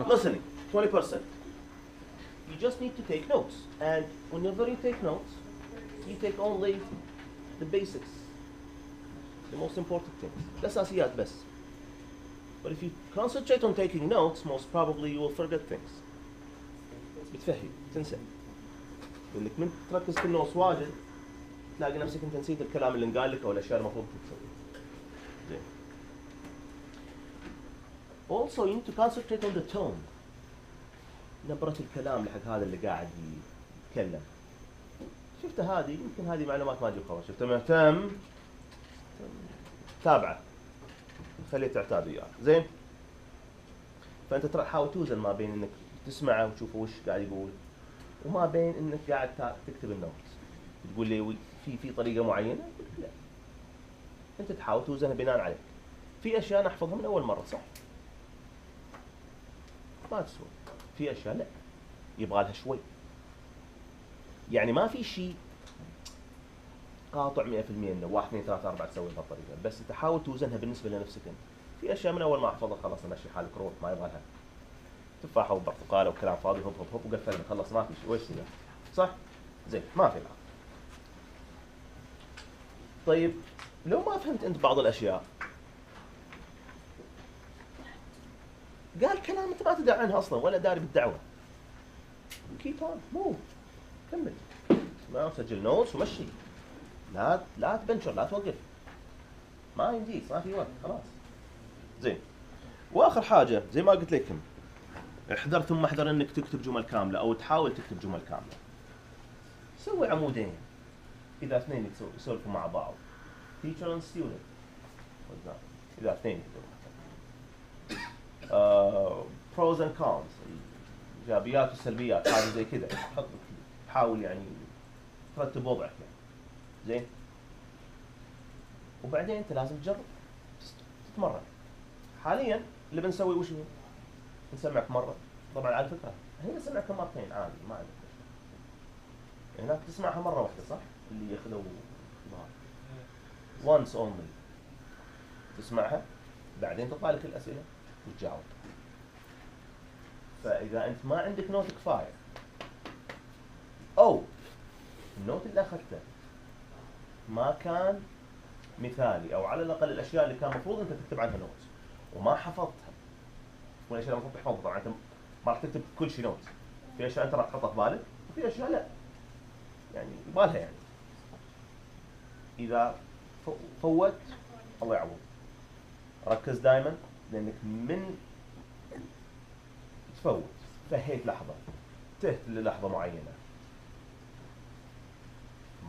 listening, 20%. You just need to take notes. And whenever you take notes, you take only the basics, the most important things. الأساسيات بس. But if you concentrate on taking notes, most probably you will forget things. بتفهم، تنسى. لأنك من تركز في النوتس واجد، تلاقي نفسك أنت نسيت الكلام اللي انقال لك أو الأشياء المفروض تسوي. زين. Also, you need to concentrate on the tone. نبرة الكلام لحق هذا اللي قاعد يتكلم. شفت هذه يمكن هذه معلومات ما تجيب خلاص، شفت مهتم تابعه خليه تعتاد وياه. زين. فانت تحاول توزن ما بين انك تسمعه وتشوف وش قاعد يقول وما بين انك قاعد تكتب النوت. تقول لي في طريقه معينه؟ لا، انت تحاول توزنها بناء عليك. في اشياء نحفظها من اول مره صح، ما تسوى. في اشياء لا، يبغى لها شوي. يعني ما في شيء قاطع 100% انه 1 2 3 4 تسوي بهالطريقه، بس انت حاول توزنها بالنسبه لنفسك انت. في اشياء من اول ما احفظها خلاص ماشي حالك روح، ما يبغى لها تفاحه وبرتقاله وكلام فاضي، هوب هوب هوب وقفلنا خلص ما في شيء. وش كذا صح؟ زين، ما في العاب. طيب لو ما فهمت انت بعض الاشياء، قال كلام انت ما تدري عنها اصلا ولا داري بالدعوه، keep on move، كمل، اسمع وسجل نوتس ومشي، لا تبنشر، لا توقف، ما يمديك، ما في وقت خلاص. زين. واخر حاجه زي ما قلت لكم، احذر ثم احذر انك تكتب جمل كامله او تحاول تكتب جمل كامله. سوي عمودين اذا اثنين يسولفوا مع بعض، teacher and student، اذا اثنين pros and cons، الايجابيات والسلبيات، حاجه زي كذا، حاول يعني ترتب وضعك يعني. زين. وبعدين انت لازم تجرب تتمرن. حاليا اللي بنسوي وش هو؟ نسمعك مره، طبعا على فكره هنا نسمعك مرتين عادي ما عندك مشكله. هناك تسمعها مره واحده صح؟ اللي ياخذوا once only تسمعها، بعدين تطلع لك الاسئله وتجاوب. فاذا انت ما عندك نوت كفايه او النوت اللي اخذته ما كان مثالي، او على الاقل الاشياء اللي كان المفروض انت تكتب عنها نوت وما حفظتها، والاشياء اللي المفروض تحفظها طبعا انت ما راح تكتب كل شيء نوت، في اشياء انت راح تحطها في بالك وفي اشياء لا، يعني يبالها يعني. اذا فوت الله يعوض، ركز دائما، لانك من تفوت فهيت لحظه، تهت للحظه معينه،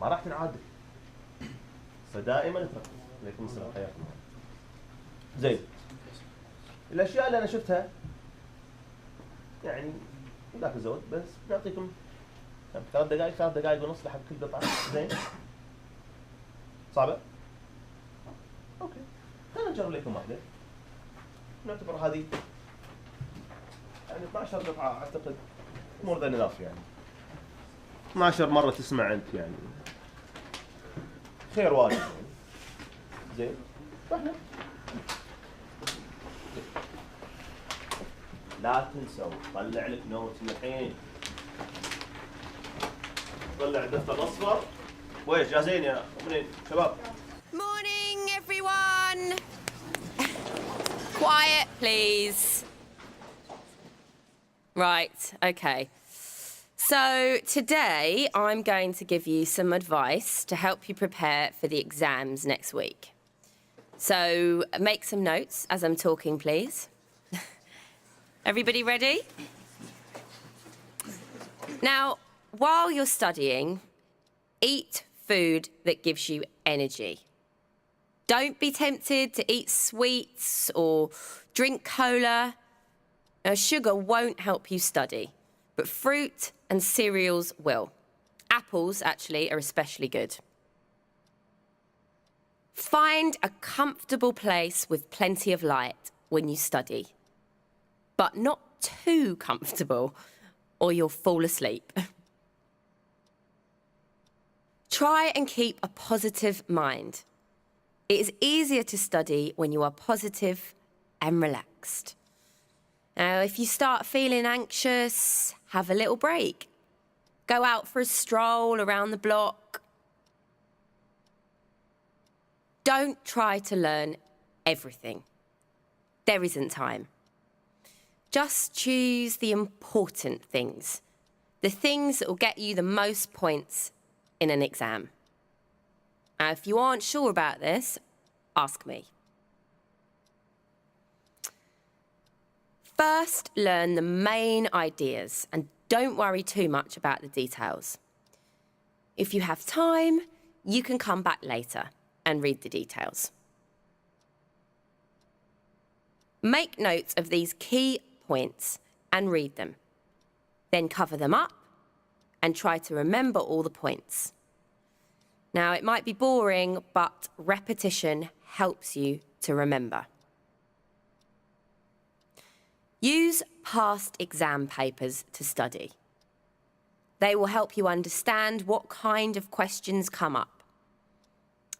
ما راح تنعاد، فدائما تركز. عليكم السلام، حياكم الله. زين. الاشياء اللي انا شفتها يعني ذاك الزود، بس نعطيكم 3 دقائق ونص لحد كل قطعه. زين. صعبه؟ اوكي، خلينا نجرب لكم واحده. نعتبر هذه يعني 12 قطعه، اعتقد مور ذان انف يعني. 12 مره تسمع انت يعني خير واجد يعني. زين. فاحنا لا تنسوا طلع لك نوت الحين، طلع الدفتر الاصفر. وين جاهزين يا منين شباب؟ Morning everyone. Quiet please. Right, okay. So today I'm going to give you some advice to help you prepare for the exams next week. So make some notes as I'm talking, please. Everybody ready? Now, while you're studying, eat food that gives you energy. Don't be tempted to eat sweets or drink cola. Now, sugar won't help you study, but fruit and cereals will. Apples, actually, are especially good. Find a comfortable place with plenty of light when you study, but not too comfortable or you'll fall asleep. Try and keep a positive mind. It is easier to study when you are positive and relaxed. Now, if you start feeling anxious, have a little break. Go out for a stroll around the block. Don't try to learn everything. There isn't time. Just choose the important things, the things that will get you the most points in an exam. Now, if you aren't sure about this, ask me. First, learn the main ideas and don't worry too much about the details. If you have time, you can come back later and read the details. Make notes of these key points and read them. Then cover them up and try to remember all the points. Now, it might be boring, but repetition helps you to remember. Use past exam papers to study. They will help you understand what kind of questions come up.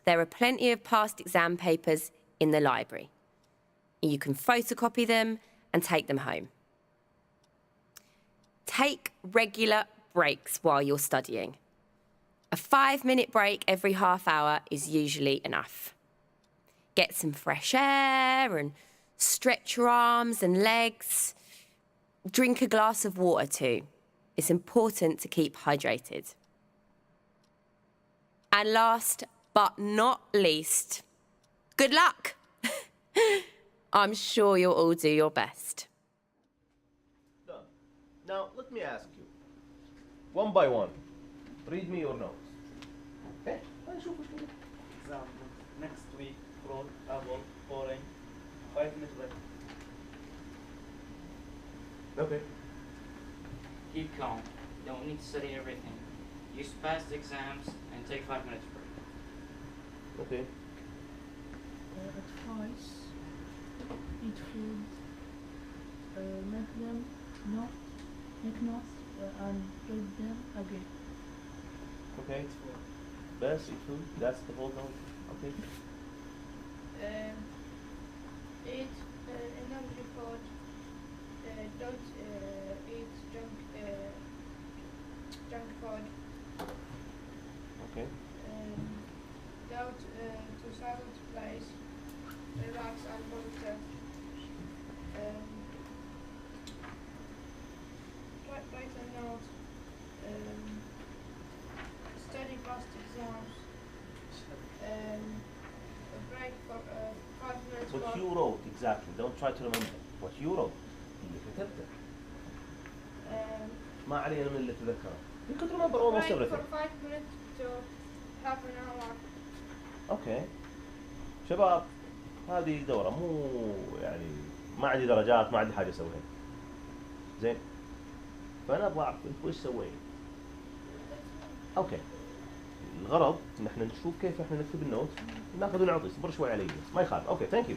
There are plenty of past exam papers in the library. You can photocopy them and take them home. Take regular breaks while you're studying. A 5-minute break every half hour is usually enough. Get some fresh air and stretch your arms and legs. Drink a glass of water too. It's important to keep hydrated. And last but not least, good luck. I'm sure you'll all do your best. Done. Now, let me ask you, one by one, read me your notes. Okay? Exam next week, fruit, apple, orange, 5-minute break. Okay. Keep calm. Don't need to study everything. Use past exams and take 5 minutes break. Okay. Advice, eat food, make them make notes and read them again. Okay. Best eat food. That's the whole note. Okay. Eat energy food. Don't eat junk food. Okay. Go to silent place. Relax and positive. Write a note. Study past exams. Break for 5 minutes. What you wrote exactly. Don't try to remember. What you wrote. اللي كتبته. ما علينا من اللي تذكره. You could remember almost break everything. for 5 minutes to half an hour. اوكي. شباب هذه دورة مو يعني ما عندي درجات ما عندي حاجة اسويها. زين؟ فأنا أبغى أعرف أنت وش سويت. اوكي. الغرض ان احنا نشوف كيف احنا نكتب النوت ناخذ ونعطي اصبر شوي علي بس ما يخالف. اوكي ثانك يو.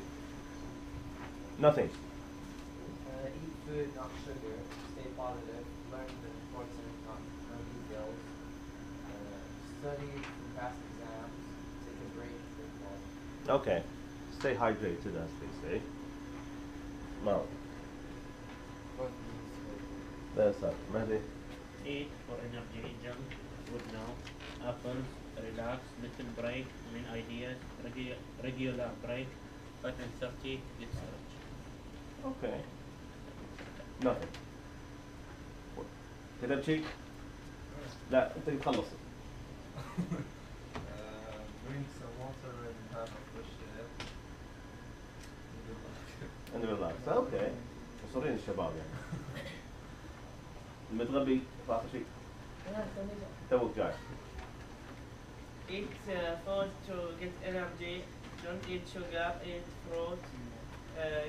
Nothing. Eat food, not sugar. Stay positive. Learn the important details. Study for past exams. Take a break. Okay. Stay hydrated as they say. Now. That's it. Mehdi. Eat for energy, junk food now. Apples, relax, little break, main ideas, regular break, 5 and 30, get stretch. Okay. Nothing. كتبت شيء؟ لا أنت تخلص. Drink some water and have a fresh air. And relax. Okay. مصرين الشباب يعني. المتغبي آخر شيء. توك جاي. Eat food to get energy. Don't eat sugar. Eat fruit.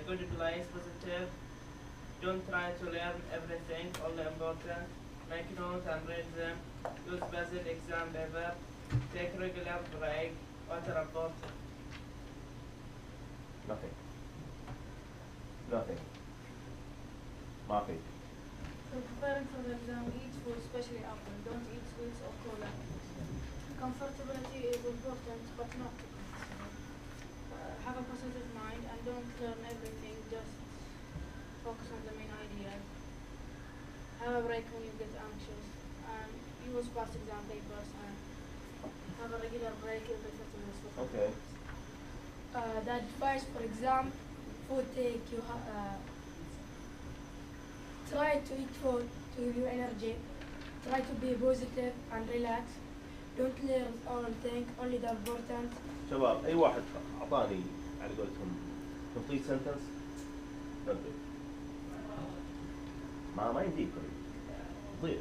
Good place, positive. Don't try to learn everything. Only important. Make notes and read them. Use basic exam paper. Take regular break. Water important. Nothing. Nothing. ما في. For preparing for the exam, eat food, especially apple. Don't eat sweets or cola. Comfortability is important, but not too much. Have a positive mind and don't learn everything. Just focus on the main break when you get anxious. And use past exam papers and have a regular break every 30 minutes. Okay. The advice for exam, food take you try to eat food to give you energy. Try to be positive and relax. Don't learn or think only the important. شباب اي واحد اعطاني على قولتهم complete sentence نبدأ. ما يمديكم ضيع.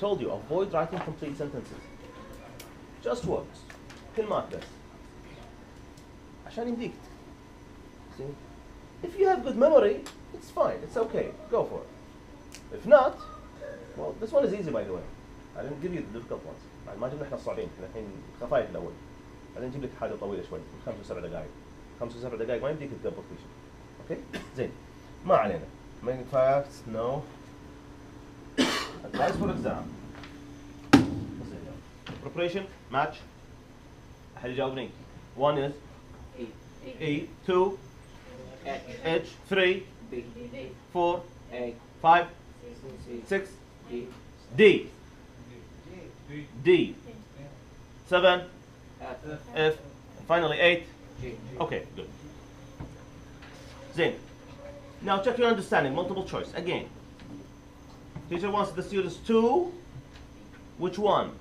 Told you avoid writing complete sentences. Just words. كلمات بس. عشان يمديك. See? If you have good memory, it's fine. It's okay. Go for it. If not, well, this one is easy by the way. I didn't give you the difficult ones. ما جبنا احنا الصعبين، احنا الحين خفايف الاول. بعدين نجيب لك حاجه طويله شوي، 5 و 7 دقائق. 5 و 7 دقائق ما يمديك تضبط كل شيء. اوكي؟ زين. ما علينا. Main facts, no. Advice for exam. Preparation, match. أحد يجاوبني. 1 is E. 2 H. 3 4 5 6 D. D. 7 F. Finally 8. Okay, good. Zin. Now check your understanding. Multiple choice. Again. Teacher wants the students to. Which one?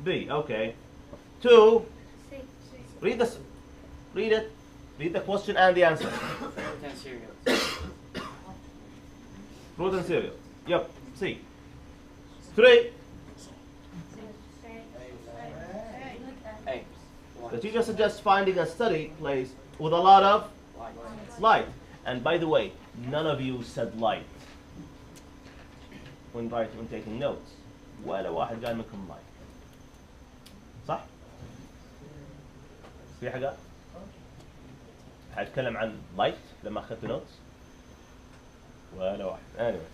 B. Okay. 2. Read this. Read it. Read the question and the answer. Fruit and cereals. Fruit and cereal. Yep. C. 3. A. The teacher suggests finding a study place with a lot of light. And by the way, none of you said light when taking notes. ولا واحد قال منكم light. صح؟ في حاجة؟ حاتكلم عن light لما أخذت notes؟ ولا واحد. Anyway.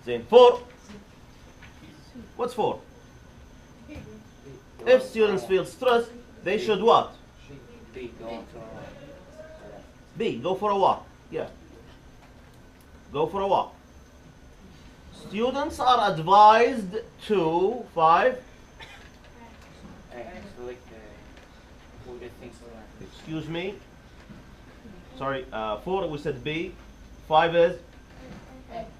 زين 4. What's 4? If students feel stressed, they should what? B. B. Go for a walk. Yeah. Go for a walk. Students are advised to 5. Excuse me. Sorry. 4 we said B. 5 is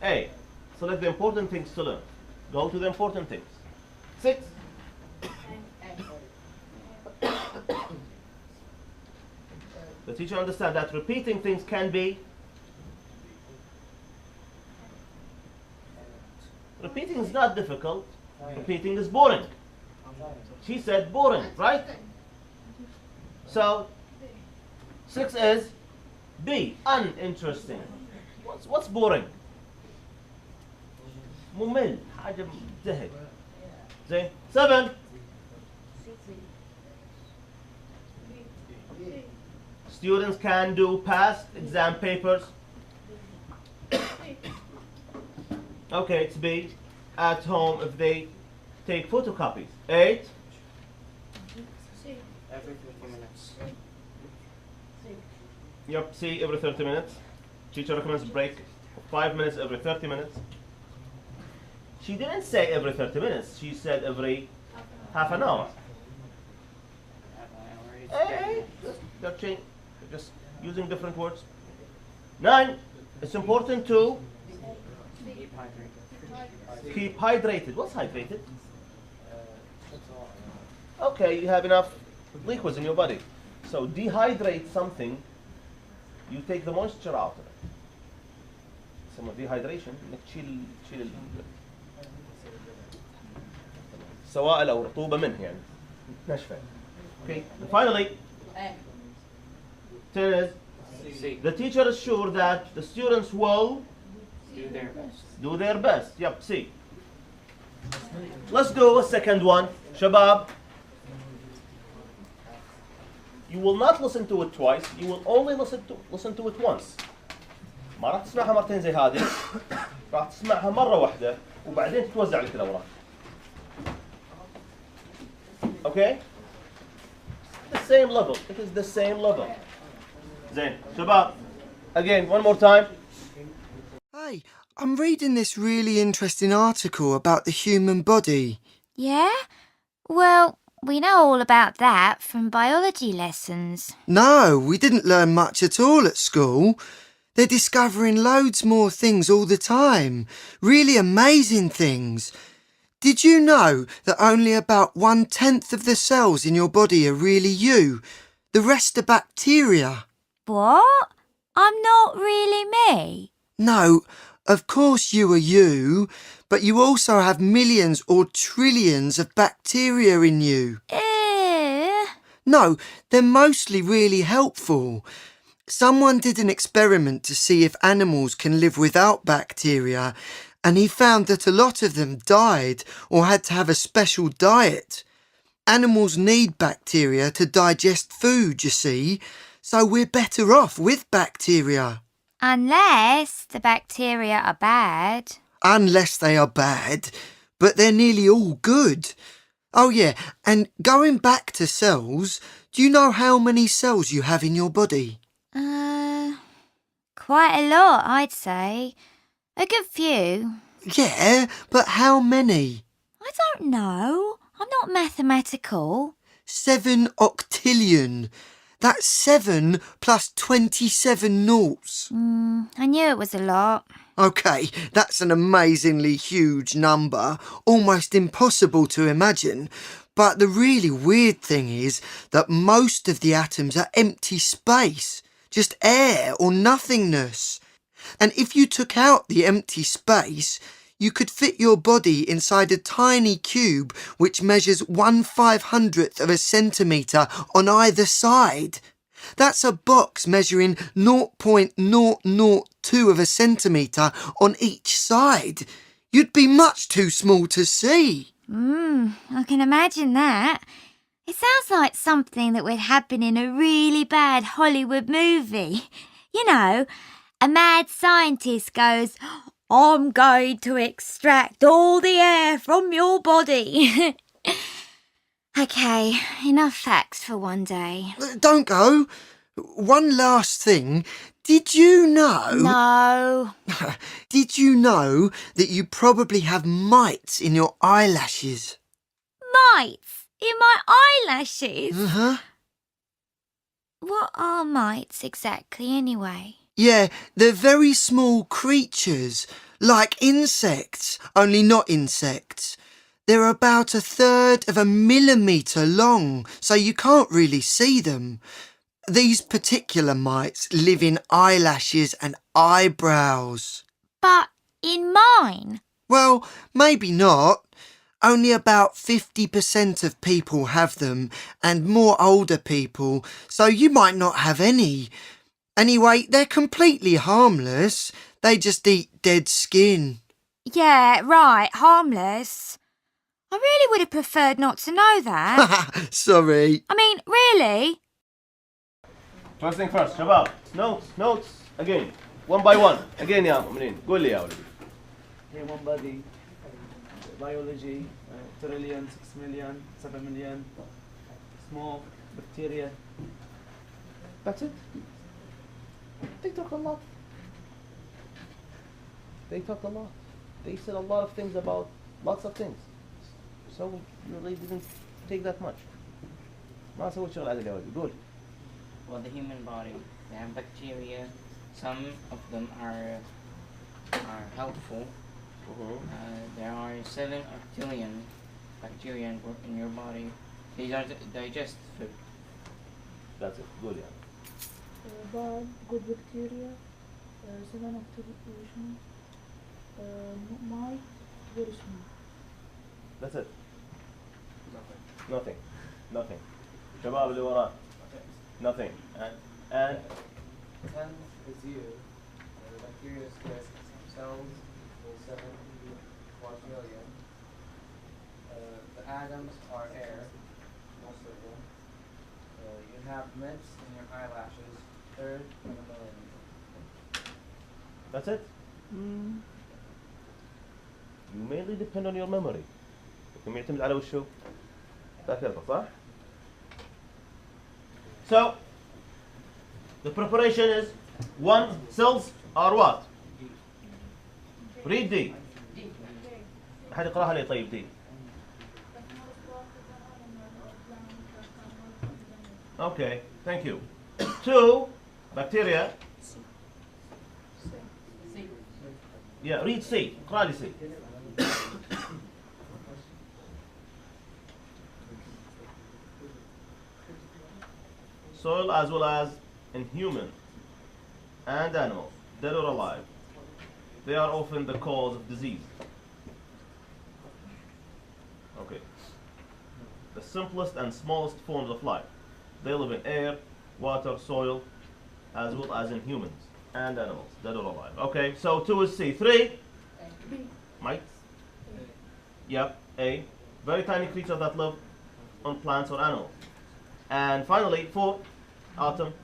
A. Select the important things to learn. Go to the important things. 6. The teacher understands that repeating things can be. Repeating is not difficult. Repeating is boring. She said boring, right? So 6 is B. Uninteresting. What's boring? ممل. حاجة زهق. زين. 7. Students can do past exam papers. Okay, it's B. At home if they take photocopies. 8. Every 30 minutes. Yep, C every 30 minutes. Teacher recommends break 5 minutes every 30 minutes. She didn't say every 30 minutes. She said every half an hour. Hey, they're just using different words. 9. It's important to keep hydrated. What's hydrated? Okay, you have enough liquids in your body. So dehydrate something, you take the moisture out of it. Some of dehydration, تشيل سوائل أو رطوبة منه يعني نشفة. Okay, and finally, 10 is C. the teacher is sure that the students will Do their best. do their best. Yep, C. Let's do a second one. Shabab. You will not listen to it twice. You will only listen to it once. ما راح تسمعها مرتين زي هذه. راح تسمعها مرة واحدة وبعدين تتوزع لك الأوراق. Okay? The same level. It is the same level. زين شباب Again, one more time. Hey, I'm reading this really interesting article about the human body. Yeah? Well, we know all about that from biology lessons. No, we didn't learn much at all at school. They're discovering loads more things all the time. Really amazing things. Did you know that only about 1/10 of the cells in your body are really you? The rest are bacteria. What? I'm not really me. No, of course you are you, but you also have millions or trillions of bacteria in you. No, they're mostly really helpful. Someone did an experiment to see if animals can live without bacteria, and he found that a lot of them died or had to have a special diet. Animals need bacteria to digest food, you see, so we're better off with bacteria. Unless the bacteria are bad. Unless they are bad, but they're nearly all good. Oh yeah, and going back to cells, do you know how many cells you have in your body? Quite a lot, I'd say. A good few. Yeah, but how many? I don't know. I'm not mathematical. 7 octillion. That's 7 plus 27 noughts. I knew it was a lot. OK, that's an amazingly huge number, almost impossible to imagine. But the really weird thing is that most of the atoms are empty space, just air or nothingness. And if you took out the empty space, you could fit your body inside a tiny cube which measures 1/500th of a centimetre on either side. That's a box measuring 0.002 of a centimetre on each side. You'd be much too small to see. I can imagine that. It sounds like something that would happen in a really bad Hollywood movie. You know, a mad scientist goes, I'm going to extract all the air from your body. OK, enough facts for one day. Don't go. One last thing. Did you know... No. Did you know that you probably have mites in your eyelashes? Mites? In my eyelashes? Uh-huh. What are mites exactly anyway? Yeah, they're very small creatures, like insects, only not insects. They're about 1/3 of a millimetre long, so you can't really see them. These particular mites live in eyelashes and eyebrows. But in mine? Well, maybe not. Only about 50% of people have them, and more older people, so you might not have any. Anyway, they're completely harmless. They just eat dead skin. Yeah, right, harmless. I really would have preferred not to know that. Sorry. I mean, really? First thing first, شباب. Notes. Again. One by one. Again يا مؤمنين. قول لي يا ولدي. Human body, biology, trillion, 6 million, 7 million, small bacteria. That's it. They talk a lot. They said a lot of things about lots of things. So really didn't take that much. ما سويت شغل عدل يا ولدي. قول. Well, the human body, they have bacteria. Some of them are helpful. There are 7 octillion bacteria in your body. They digest food. That's it. قول يا. Bad, good bacteria, 7 octillion, might, very small. That's it. Nothing. شباب اللي وراه. Nothing. And 10 is you. The bacteria split cells equals 7 quadrillion. The atoms are air, most of them. You have mites in your eyelashes, 1/3 of a millimeter. that's it. You mainly depend on your memory. لكن يعتمد على وشو؟ ذاكرته صح؟ So the preparation is 1 cells are what? Read D. أحد يقراها لي طيب D. Okay, thank you. 2 bacteria. Yeah, read C. اقرأ لي C. Soil as well as in human and animals, dead or alive, they are often the cause of disease. Okay. The simplest and smallest forms of life. They live in air, water, soil, as well as in humans and animals, dead or alive. Okay, so 2 is C. 3? Mites? Yep, A. Very tiny creatures that live on plants or animals. And finally, 4, atom.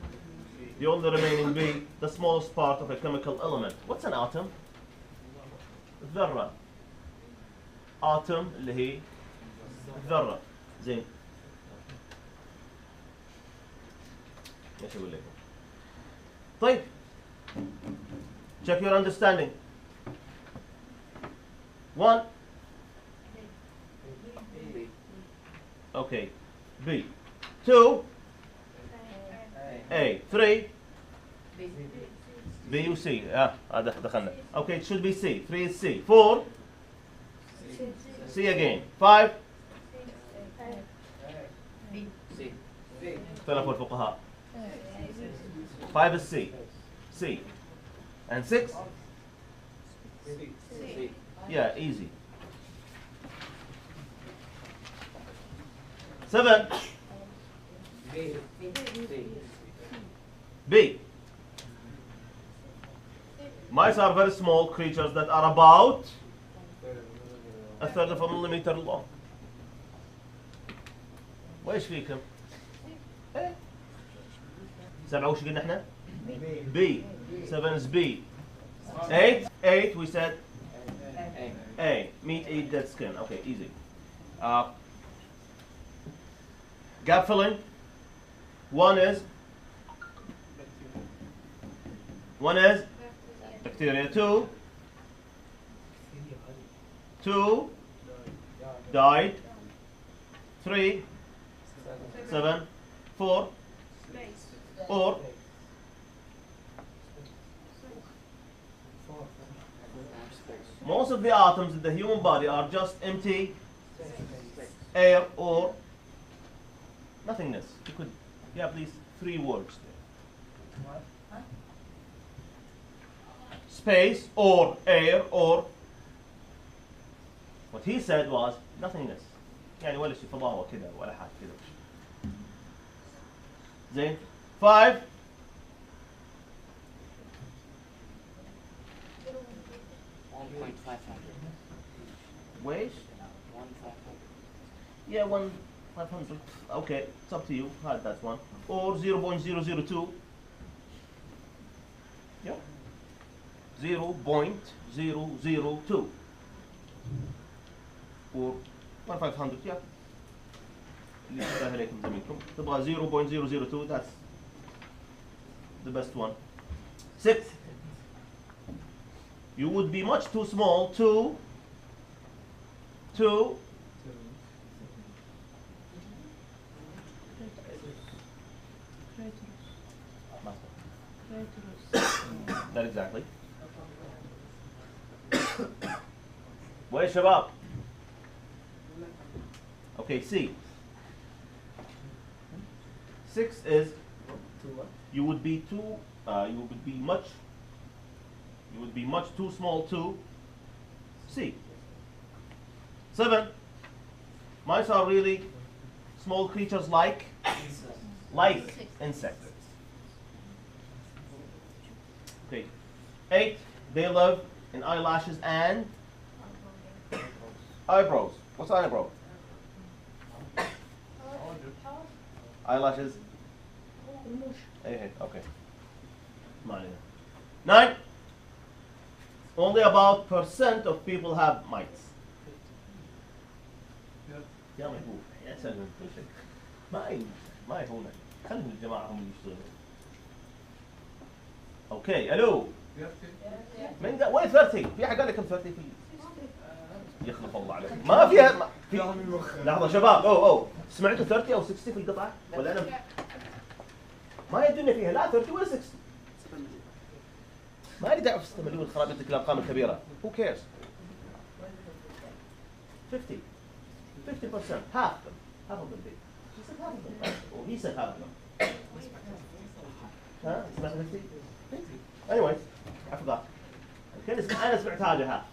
The only remaining B, the smallest part of a chemical element. What's an atom? ذرة. atom اللي هي ذرة. زين. ايش اقول لكم؟ طيب. Check your understanding. 1. Okay. B. 2. A. 3. B و C. هذا دخلنا. Okay, it should be C. 3 is C. 4. C again. 5. اختلفوا الفقهاء. 5 is C. C. And 6? Yeah, easy. 7. B. Mice are very small creatures that are about a third of a millimeter long. وإيش فيكم؟ 7 وش قلنا احنا؟ B. 7 is B. 8 we said A. Meat, eat, dead skin. Okay, easy. Gap filling. 1 is bacteria. 2 died. 3 7 4 or most of the atoms in the human body are just empty air or nothingness. You could have these 3 words there. Space or air or what he said was nothingness. يعني ولا شيء فضاء وكذا ولا حاجة كذا. زين. 5 ويش؟ 1,500. Yeah, 1,500. Okay, it's up to you. That's one. Or 0.002. Yeah. 0.002. Or 1,500. Yeah. اللي يشبه عليكم زميلكم. تبغى 0.002. That's the best one. 6. You would be much too small to that exactly. Where Shabab? Okay, C. 6 is you would be much too small to C. 7. Mice are really small creatures like insects. Okay. 8. They live in eyelashes and eyebrows. What's eyebrow? Eyelashes. Okay. 9. Only about % of people have mites. يا محبوب يا سلام ما يهونك خلهم الجماعة هم اللي يشتغلون. اوكي الو من قال وين 30؟ في احد قال لي كم 30 في يخلف الله عليك ما فيها في لحظه شباب اوه سمعتوا 30 او 60 في القطعه ولا انا ما يدري فيها لا 30 ولا 60 ما لي دعوه في 6 مليون خرابيط الارقام الكبيره who cares 50 50% half of them did she said half of them or he said half of them ها سمعت 50 anyway I forgot انا سمعت هذا half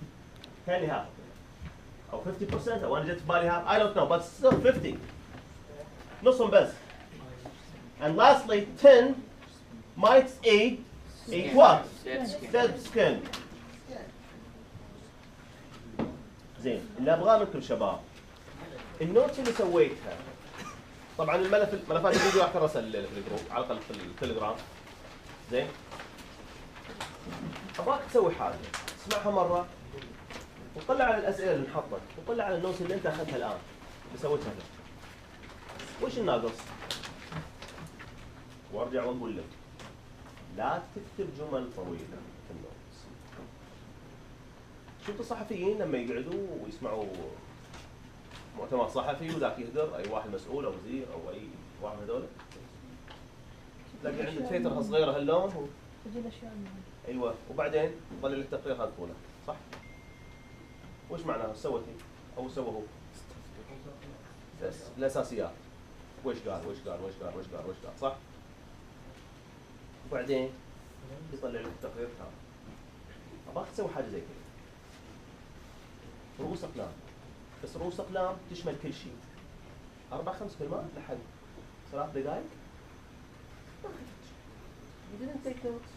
كان لي half او 50% او انا جت في بالي half I don't know but still 50 نصهم بس and lastly 10 might eat what dead skin زين اللي ابغاه منكم شباب النوتس اللي سويتها طبعا ملفات الفيديو راح ترسل في الجروب على الاقل في التليجرام زين ابغاك تسوي حاجه اسمعها مره وطلع على الاسئله اللي انحطت وطلع على النوتس اللي انت اخذتها الان اللي سويتها وش الناقص وارجع واقول لك لا تكتب جمل طويله في النوتس شفت الصحفيين لما يقعدوا ويسمعوا مؤتمر صحفي وذاك يهدر اي واحد مسؤول او وزير او اي واحد من هذول تلاقي عندك تيتر صغيره هاللون ايوه وبعدين يطلع لك تقرير هذا طوله صح؟ وش معناه سوت هي او سوى هو؟ بس الاساسيات وش قال صح؟ وبعدين يطلع لك التقرير هذا ابغاك تسوي حاجه زي كذا رؤوس اقلام بس رؤوس اقلام تشمل كل شيء 4-5 كلمات لحد 3 دقائق you didn't take notes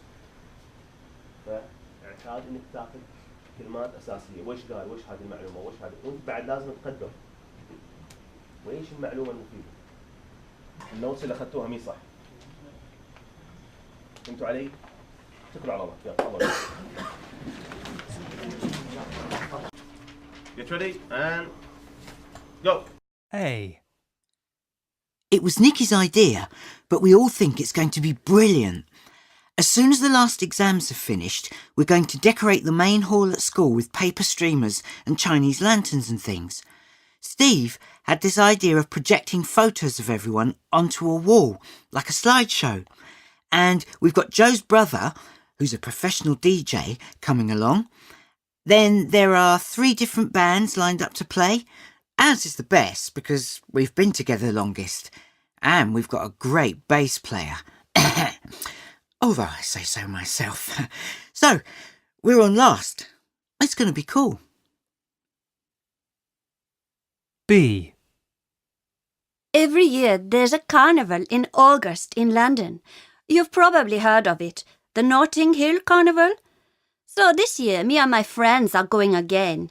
فاعتاد انك تاخذ كلمات اساسيه وش قال وش هذه المعلومه وش هذه وانت بعد لازم تقدر وايش المعلومه المفيده النوتس اللي اخذتوها مي صح فهمتوا علي؟ اتكلوا على الله يلا Get ready and go. A. It was Nikki's idea, but we all think it's going to be brilliant. As soon as the last exams are finished, we're going to decorate the main hall at school with paper streamers and Chinese lanterns and things. Steve had this idea of projecting photos of everyone onto a wall, like a slideshow. And we've got Joe's brother, who's a professional DJ, coming along. Then there are 3 different bands lined up to play. Ours is the best because we've been together the longest. And we've got a great bass player. Although I say so myself. So, we're on last. It's going to be cool. B. Every year there's a carnival in August in London. You've probably heard of it. The Notting Hill Carnival. So this year, me and my friends are going again.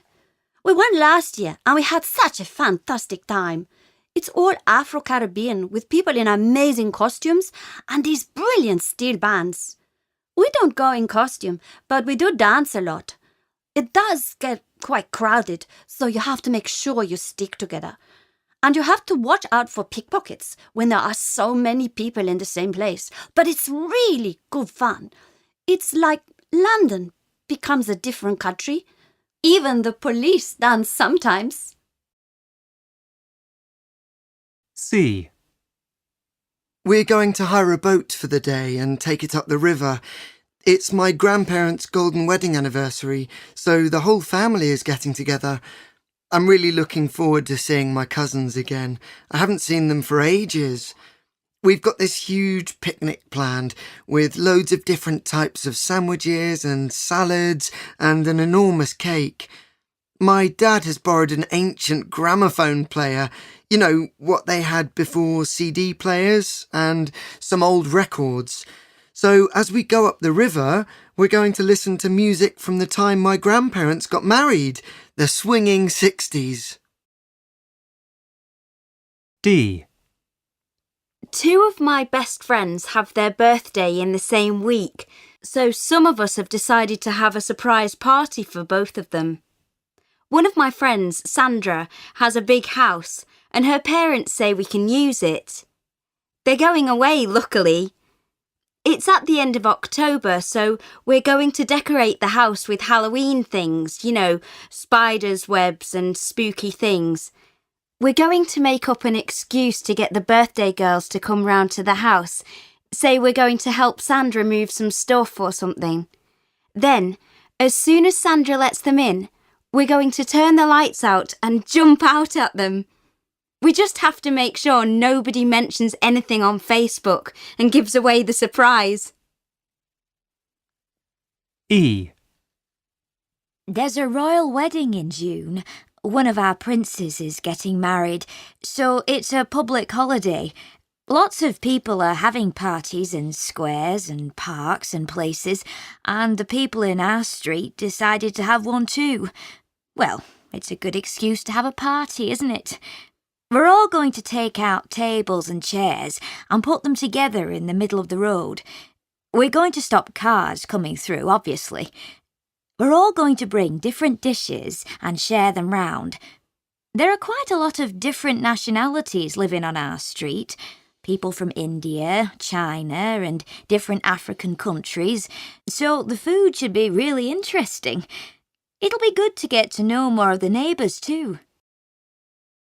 We went last year and we had such a fantastic time. It's all Afro-Caribbean with people in amazing costumes and these brilliant steel bands. We don't go in costume, but we do dance a lot. It does get quite crowded, so you have to make sure you stick together. And you have to watch out for pickpockets when there are so many people in the same place. But it's really good fun. It's like London becomes a different country. Even the police dance sometimes. C. We're going to hire a boat for the day and take it up the river. It's my grandparents' golden wedding anniversary, so the whole family is getting together. I'm really looking forward to seeing my cousins again. I haven't seen them for ages. We've got this huge picnic planned with loads of different types of sandwiches and salads and an enormous cake. My dad has borrowed an ancient gramophone player, you know, what they had before CD players, and some old records. So as we go up the river, we're going to listen to music from the time my grandparents got married, the swinging 60s. D. 2 of my best friends have their birthday in the same week, so some of us have decided to have a surprise party for both of them. One of my friends, Sandra, has a big house, and her parents say we can use it. They're going away, luckily. It's at the end of October, so we're going to decorate the house with Halloween things, you know, spiders' webs and spooky things. We're going to make up an excuse to get the birthday girls to come round to the house. Say we're going to help Sandra move some stuff or something. Then, as soon as Sandra lets them in, we're going to turn the lights out and jump out at them. We just have to make sure nobody mentions anything on Facebook and gives away the surprise. E. There's a royal wedding in June. One of our princes is getting married, so it's a public holiday. Lots of people are having parties in squares and parks and places, and the people in our street decided to have one too. Well, it's a good excuse to have a party, isn't it? We're all going to take out tables and chairs and put them together in the middle of the road. We're going to stop cars coming through, obviously. We're all going to bring different dishes and share them round. There are quite a lot of different nationalities living on our street. People from India, China, and different African countries, so the food should be really interesting. It'll be good to get to know more of the neighbours too.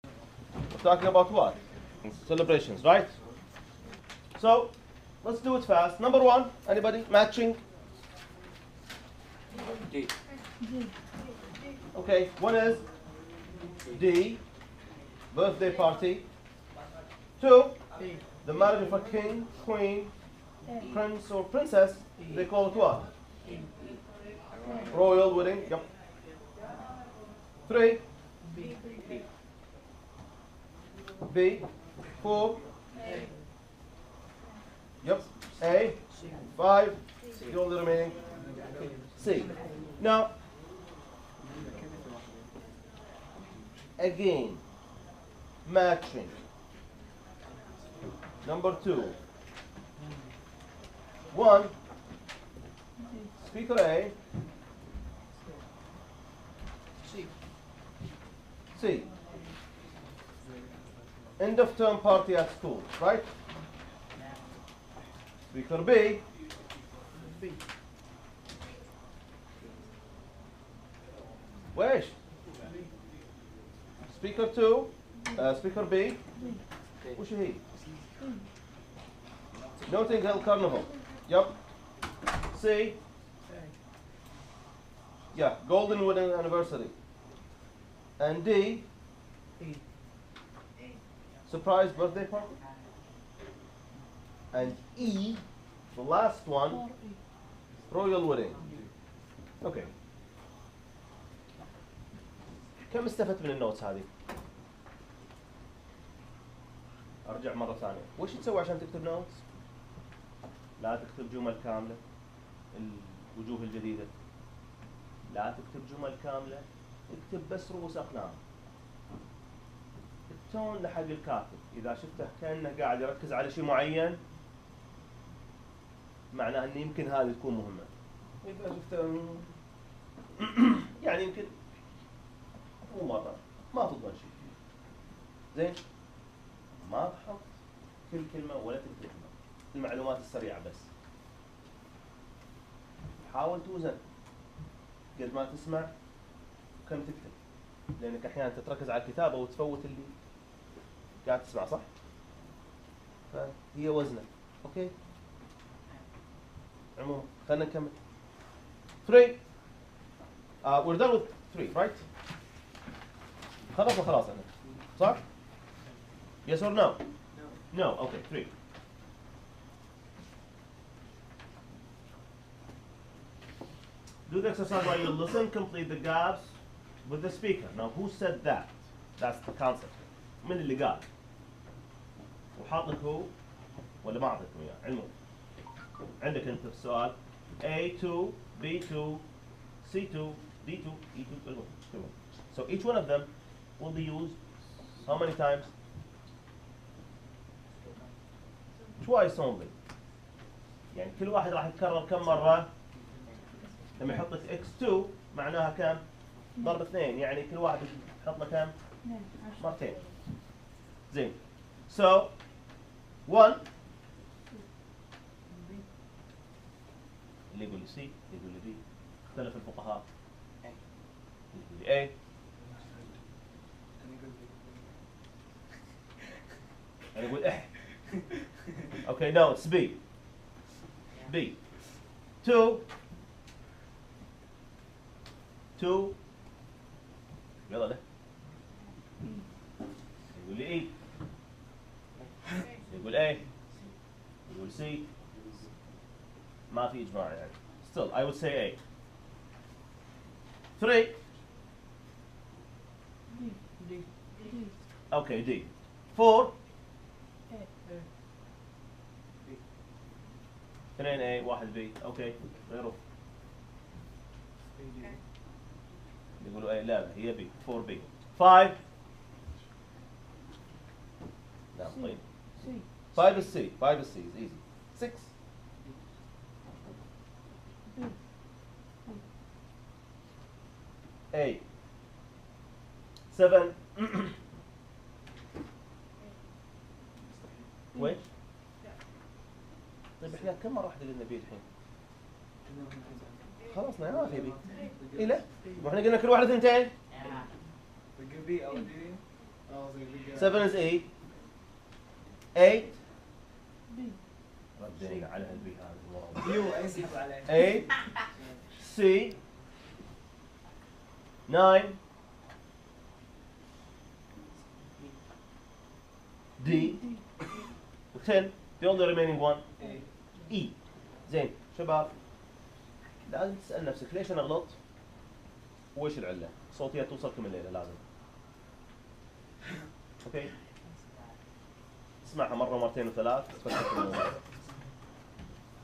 We're talking about what? Celebrations, right? So, let's do it fast. Number one, anybody? Matching? D. Okay, one is D, birthday party. Two, the marriage of a king, queen, prince or princess. They call it what? Royal wedding. Yep. Three, B. Four, yep. A. Five, all the remaining. C. Now, again, matching. Number two. One, speaker A. C. End of term party at school, right? Speaker B. وإيش؟ Speaker 2 Speaker B وش هي؟ Notting Hill Carnival. Yep. C. Yeah, Golden Wedding Anniversary. And D. Surprise birthday party. And E, the last one, Royal Wedding. Okay. كم استفدت من النوتس هذه؟ أرجع مرة ثانية. وش تسوي عشان تكتب نوتس؟ لا تكتب جمل كاملة. الوجوه الجديدة. لا تكتب جمل كاملة. اكتب بس رؤوس أقلام. التون لحق الكاتب. إذا شفته كأنه قاعد يركز على شيء معين معناه أن يمكن هذه تكون مهمة. إذا شفته يعني يمكن مو مرة ما تضمن شيء. زين؟ ما تحط كل كلمة ولا تكتب المعلومات السريعة بس. حاول توزن قد ما تسمع وكم تكتب. لأنك أحيانا تتركز على الكتابة وتفوت اللي قاعد تسمع صح؟ فهي وزنة. أوكي؟ عموما خلينا نكمل. 3 we're done with 3 right؟ خلاص أنا صح؟ Yes or no? No. Okay, 3. Do the exercise while you listen, complete the gaps with the speaker. Now who said that? That's the concept. من اللي قال؟ وحاط لك هو ولا ما أعطيكم إياه؟ علمه. عندك أنت السؤال A2, B2, C2, D2, E2, So each one of them will be used how many times? Twice only. يعني كل واحد راح يتكرر كم مرة؟ لما يحط لك x2 معناها كم؟ ضرب 2 يعني كل واحد يحط له كم؟ مرتين. زين. So 1 اللي يقول لي سي، اللي يقول لي بي. اختلف الفقهاء. اللي يقول لي A. أنا أقول إح. Okay, no, it's B. B. 2. يلا ده. يقول لي E. يقول A. يقول C. ما في إجماع يعني. Still, I would say A. 3. Okay, D. 4. 2 A 1 B. اوكي غيره. يقولوا ايه لا هي بي 4 بي 5. نعم طيب 5 is C. 5 is C is easy. 6. A. 7. وين؟ طيب احنا كم مرة واحدة قلنا بي الحين؟ خلاص ما في بي. اي لا واحنا قلنا كل واحدة 2. 7 is A. 8. ردينا على البي هذا. 8 C. 9 D. 10. The only remaining one E. زين شباب لازم تسأل نفسك ليش أنا غلط وإيش العلة؟ صوتية توصلكم الليلة لازم. أوكي. اسمعها مرة مرتين وثلاث.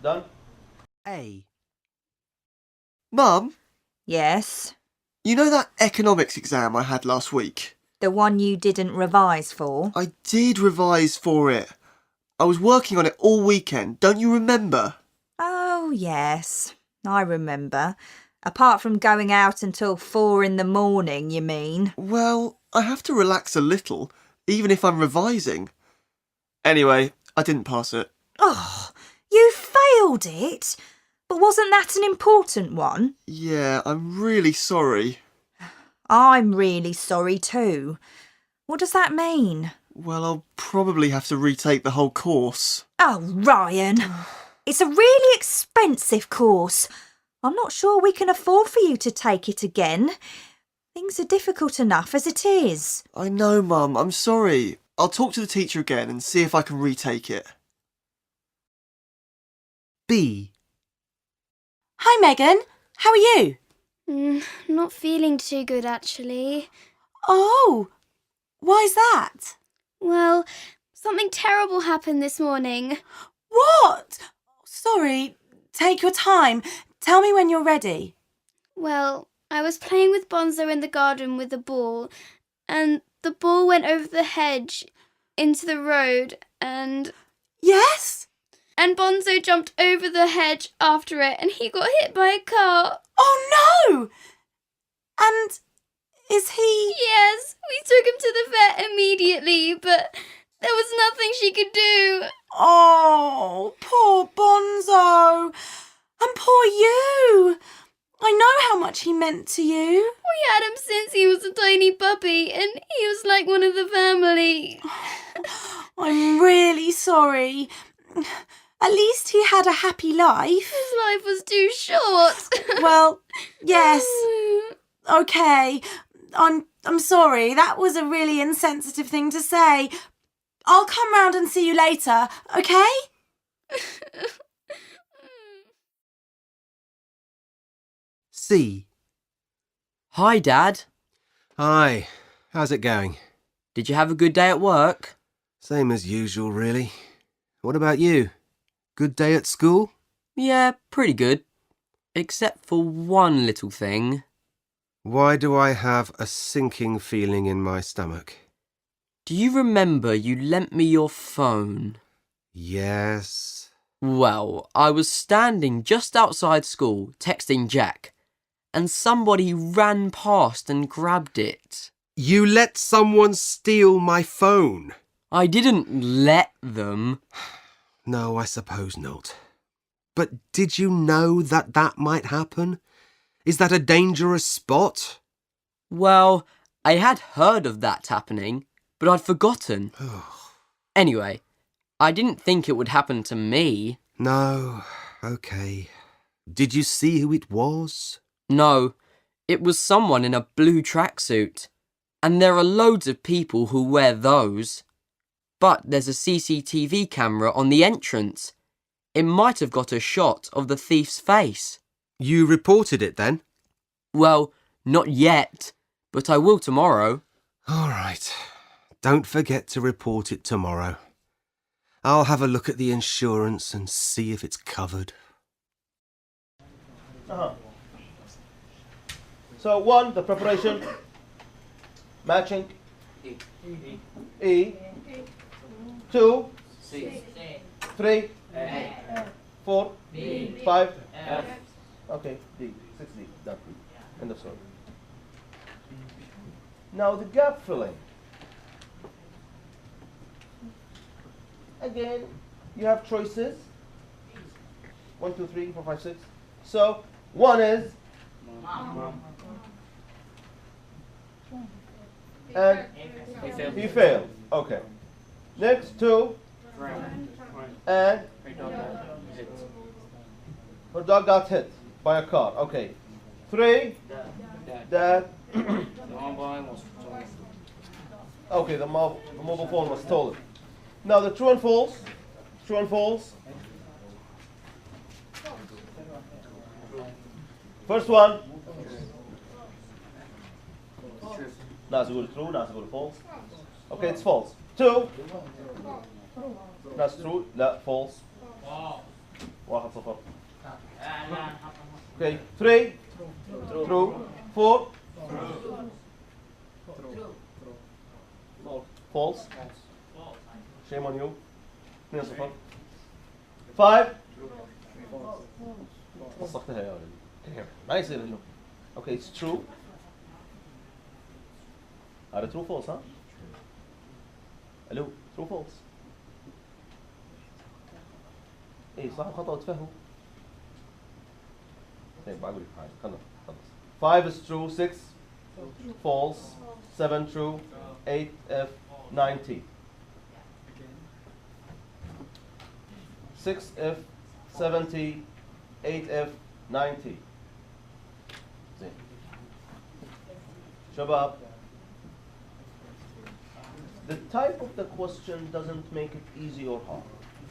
Done. A. Mum? Yes? You know that economics exam I had last week? The one you didn't revise for? I did revise for it. I was working on it all weekend. Don't you remember? Oh, yes. I remember. Apart from going out until 4 in the morning, you mean? Well, I have to relax a little, even if I'm revising. Anyway, I didn't pass it. Oh, you failed it? But wasn't that an important one? Yeah, I'm really sorry. I'm really sorry too. What does that mean? Well, I'll probably have to retake the whole course. Oh, Ryan. It's a really expensive course. I'm not sure we can afford for you to take it again. Things are difficult enough as it is. I know, Mum. I'm sorry. I'll talk to the teacher again and see if I can retake it. B. Hi, Megan. How are you? Not feeling too good, actually. Oh, why's that? Well, something terrible happened this morning. What? Sorry, take your time. Tell me when you're ready. Well, I was playing with Bonzo in the garden with the ball, and the ball went over the hedge into the road, and... Yes? And Bonzo jumped over the hedge after it, and he got hit by a car. Oh, no! And is he... Yes, we took him to the vet immediately, but there was nothing she could do. Oh, poor Bonzo. And poor you. I know how much he meant to you. We had him since he was a tiny puppy, and he was like one of the family. I'm really sorry. At least he had a happy life. His life was too short. Well, yes. Okay. I'm sorry. That was a really insensitive thing to say. I'll come round and see you later, okay? C. Hi, Dad. Hi. How's it going? Did you have a good day at work? Same as usual, really. What about you? Good day at school? Yeah, pretty good. Except for one little thing. Why do I have a sinking feeling in my stomach? Do you remember you lent me your phone? Yes. Well, I was standing just outside school texting Jack, and somebody ran past and grabbed it. You let someone steal my phone? I didn't let them. No, I suppose not. But did you know that that might happen? Is that a dangerous spot? Well, I had heard of that happening, but I'd forgotten. Anyway, I didn't think it would happen to me. No, okay. Did you see who it was? No, it was someone in a blue tracksuit. And there are loads of people who wear those. But there's a CCTV camera on the entrance. It might have got a shot of the thief's face. You reported it then? Well, not yet, but I will tomorrow. All right. Don't forget to report it tomorrow. I'll have a look at the insurance and see if it's covered. So 1, the preparation, matching, E, 2, 3, 4, 5, okay, D, 6D, done. End of story. Now the gap filling. Again, you have choices. 1, 2, 3, 4, 5, 6. So 1 is and he failed. Okay. Next 2 and her dog got hit by a car. Okay. 3 that okay, the mobile phone was stolen. Now the true and false. True and false. First one. ناس يقول true, ناس يقول false. Okay, it's false. 2. ناس true, لا false. 1-0. Okay, 3. True. 4. False. Shame on you. 2-0. 5. وسختها يا ولدي. ما يصير انه. Okay, it's true. هذا true false ها؟ الو true false. اي صح وخطأ وتفهموا. طيب بقول لك هاي خلص. 5 is true, 6 false, 7 true, 8 F, 9 T. 6 F, 7 T, 8 F, 9 T. زين. شباب. The type of the question doesn't make it easy or hard.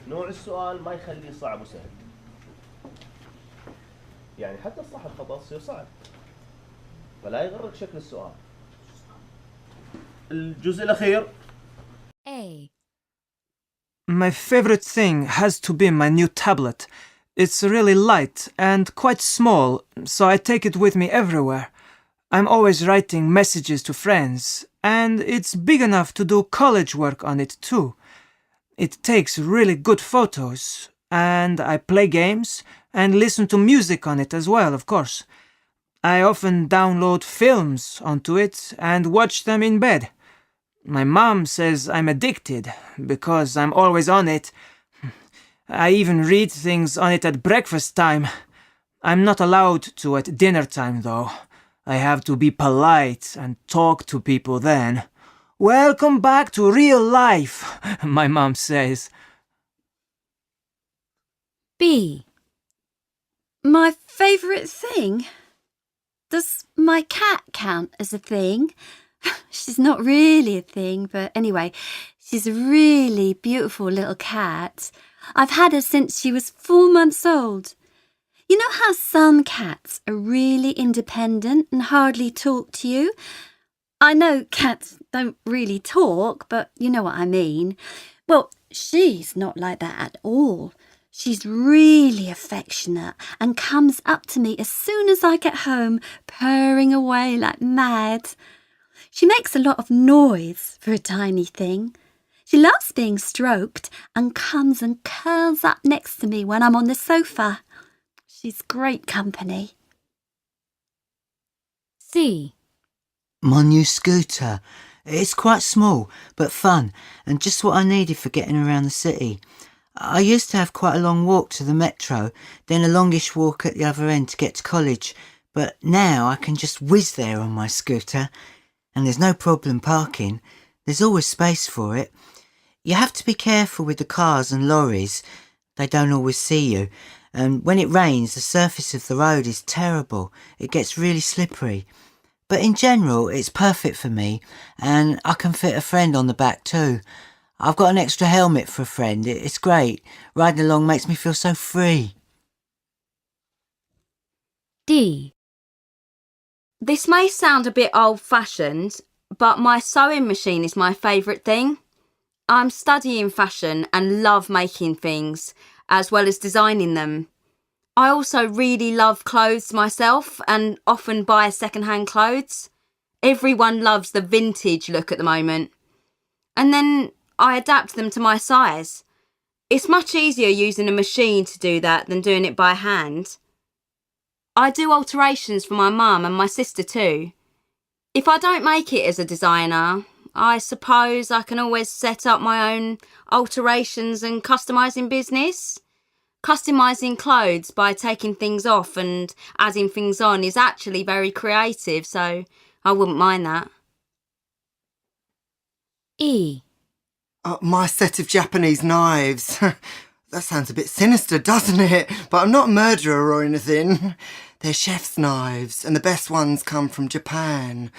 نوع السؤال ما يخليه صعب وسهل. يعني حتى الصح الخطأ يصير صعب. فلا يغرك شكل السؤال. الجزء الأخير. A. My favorite thing has to be my new tablet. It's really light and quite small, so I take it with me everywhere. I'm always writing messages to friends, and it's big enough to do college work on it too. It takes really good photos, and I play games and listen to music on it as well, of course. I often download films onto it and watch them in bed. My mom says I'm addicted because I'm always on it. I even read things on it at breakfast time. I'm not allowed to at dinner time, though. I have to be polite and talk to people then. Welcome back to real life, my mom says. B. My favourite thing? Does my cat count as a thing? She's not really a thing, but anyway, she's a really beautiful little cat. I've had her since she was 4 months old. You know how some cats are really independent and hardly talk to you? I know cats don't really talk, but you know what I mean. Well, she's not like that at all. She's really affectionate and comes up to me as soon as I get home, purring away like mad. She makes a lot of noise for a tiny thing. She loves being stroked and comes and curls up next to me when I'm on the sofa. She's great company. C. My new scooter. It's quite small, but fun, and just what I needed for getting around the city. I used to have quite a long walk to the metro, then a longish walk at the other end to get to college, but now I can just whiz there on my scooter, and there's no problem parking. There's always space for it. You have to be careful with the cars and lorries. They don't always see you, and when it rains, the surface of the road is terrible. It gets really slippery. But in general, it's perfect for me, and I can fit a friend on the back too. I've got an extra helmet for a friend. It's great. Riding along makes me feel so free. D. This may sound a bit old-fashioned, but my sewing machine is my favourite thing. I'm studying fashion and love making things, as well as designing them. I also really love clothes myself and often buy second-hand clothes. Everyone loves the vintage look at the moment. And then I adapt them to my size. It's much easier using a machine to do that than doing it by hand. I do alterations for my mum and my sister too. If I don't make it as a designer, I suppose I can always set up my own alterations and customising business. Customising clothes by taking things off and adding things on is actually very creative, so I wouldn't mind that. E. My set of Japanese knives. That sounds a bit sinister, doesn't it? But I'm not a murderer or anything. They're chef's knives, and the best ones come from Japan.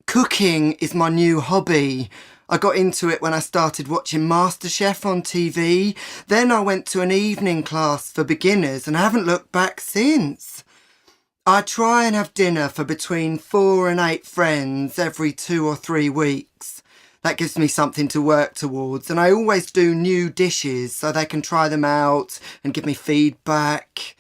Cooking is my new hobby. I got into it when I started watching MasterChef on TV. Then I went to an evening class for beginners and I haven't looked back since. I try and have dinner for between 4 and 8 friends every 2 or 3 weeks. That gives me something to work towards, and I always do new dishes so they can try them out and give me feedback.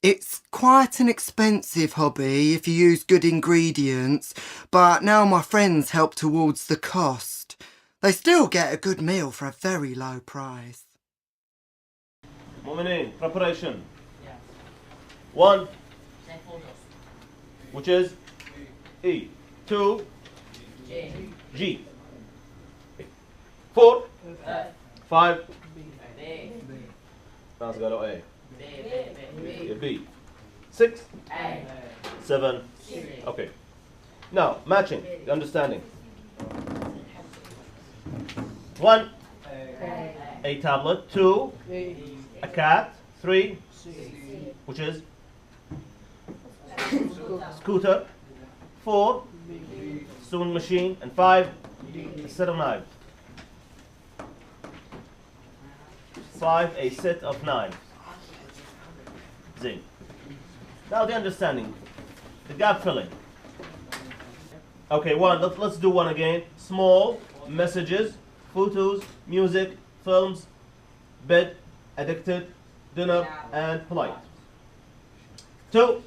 It's quite an expensive hobby if you use good ingredients, but now my friends help towards the cost. They still get a good meal for a very low price. Mu'minin, preparation. 1, which is E. 2, G. 4, 5. Nas قالوا A. B. 6, 7. Okay. Now, matching, understanding. 1, a tablet. 2, a cat. 3, which is scooter. 4, sewing machine. And 5, a set of knives. 5, a set of knives. Zing. Now the understanding, the gap filling. Okay, let's do one again. Small, messages, photos, music, films, bed, addicted, dinner, and polite. 2,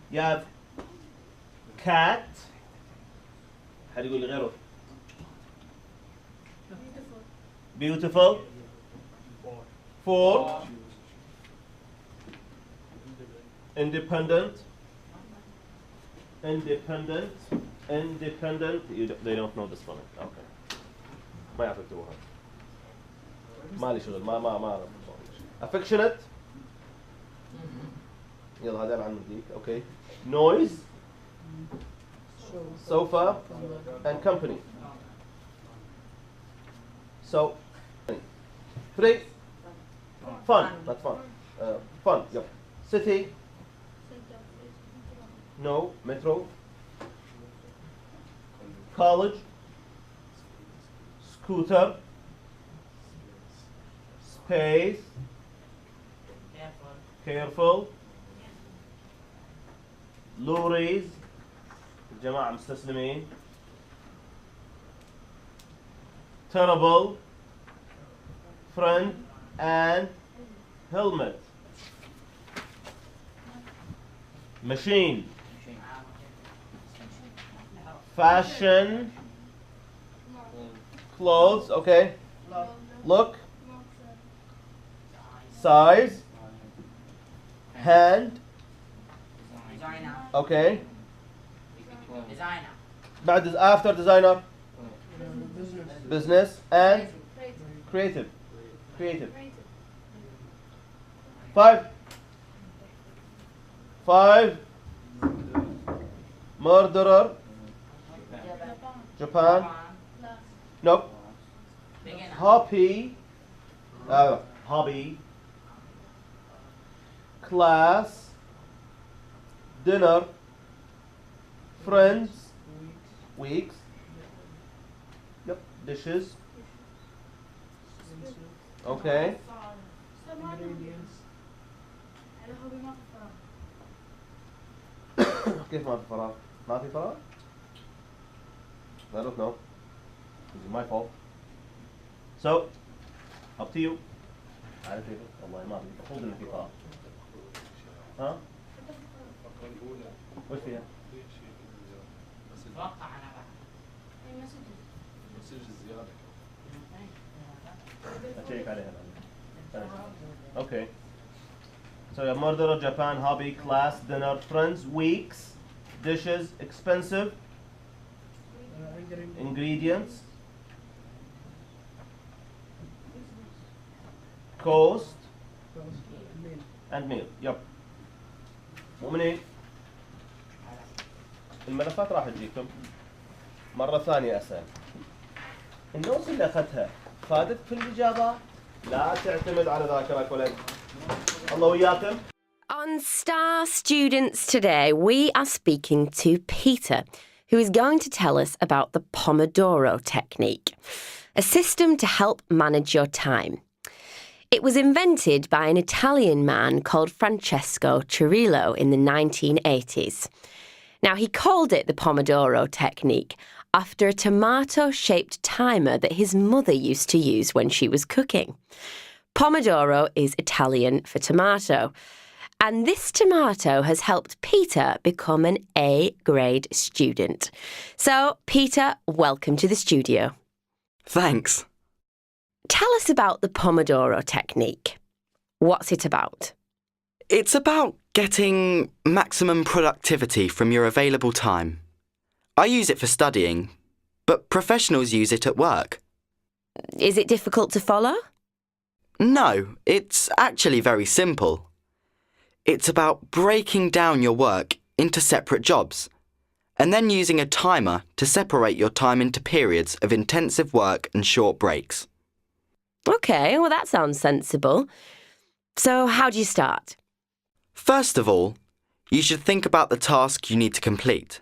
you have cat. How do you go غيره? Beautiful. 4, independent. They don't know the spelling. Okay. ما يعرفوها. ما لي شغل ما أعرف. Affectionate. يلا هذا عن مديك. Okay. Noise. Sofa and company. So 3, fun. Not fun. Fun. Yep. City. No. Metro. College. Scooter. Space. Careful. Lorries. جماعة مستسلمين. Terrible. Friend and helmet. Machine. Fashion. Clothes. Okay. Look. Size. Hand. Okay. بعد after designer. Business and creative. 5. Murderer. Japan. Nope. Hobby. Class. Dinner. Friends. Weeks. Yep. Dishes. Okay. كيف ما في فراغ؟ ما في فراغ؟ I don't know. This is my fault. So, up to you. عارف كيف؟ والله ما في. المفروض إنه في فراغ. ها؟ وش فيها؟ أشيك عليها. Okay. So you have murderer, Japan, hobby, class, dinner, friends, weeks, dishes, expensive, ingredients, cost, and meal. Yep. مؤمنين؟ الملفات راح تجيكم. مرة ثانية أسأل. النوتس اللي أخذتها فادت في الإجابة؟ لا تعتمد على ذاكرك ولد. الله وياكم. On Star Students today, we are speaking to Peter, who is going to tell us about the Pomodoro technique, a system to help manage your time. It was invented by an Italian man called Francesco Cirillo in the 1980s. Now, he called it the Pomodoro technique after a tomato-shaped timer that his mother used to use when she was cooking. Pomodoro is Italian for tomato, and this tomato has helped Peter become an A-grade student. So, Peter, welcome to the studio. Thanks. Tell us about the Pomodoro technique. What's it about? It's about getting maximum productivity from your available time. I use it for studying, but professionals use it at work. Is it difficult to follow? No, it's actually very simple. It's about breaking down your work into separate jobs, and then using a timer to separate your time into periods of intensive work and short breaks. OK, well, that sounds sensible. So how do you start? First of all, you should think about the task you need to complete.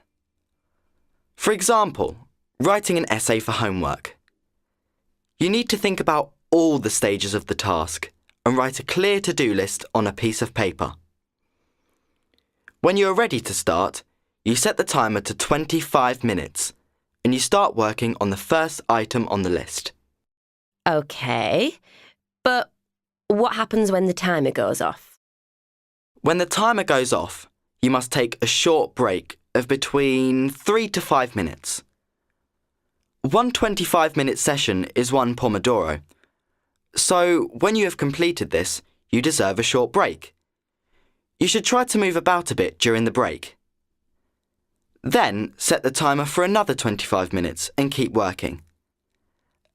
For example, writing an essay for homework. You need to think about all the stages of the task and write a clear to-do list on a piece of paper. When you are ready to start, you set the timer to 25 minutes and you start working on the first item on the list. OK, but what happens when the timer goes off? When the timer goes off, you must take a short break of between 3 to 5 minutes. One 25-minute session is one Pomodoro. So when you have completed this, you deserve a short break. You should try to move about a bit during the break. Then set the timer for another 25 minutes and keep working.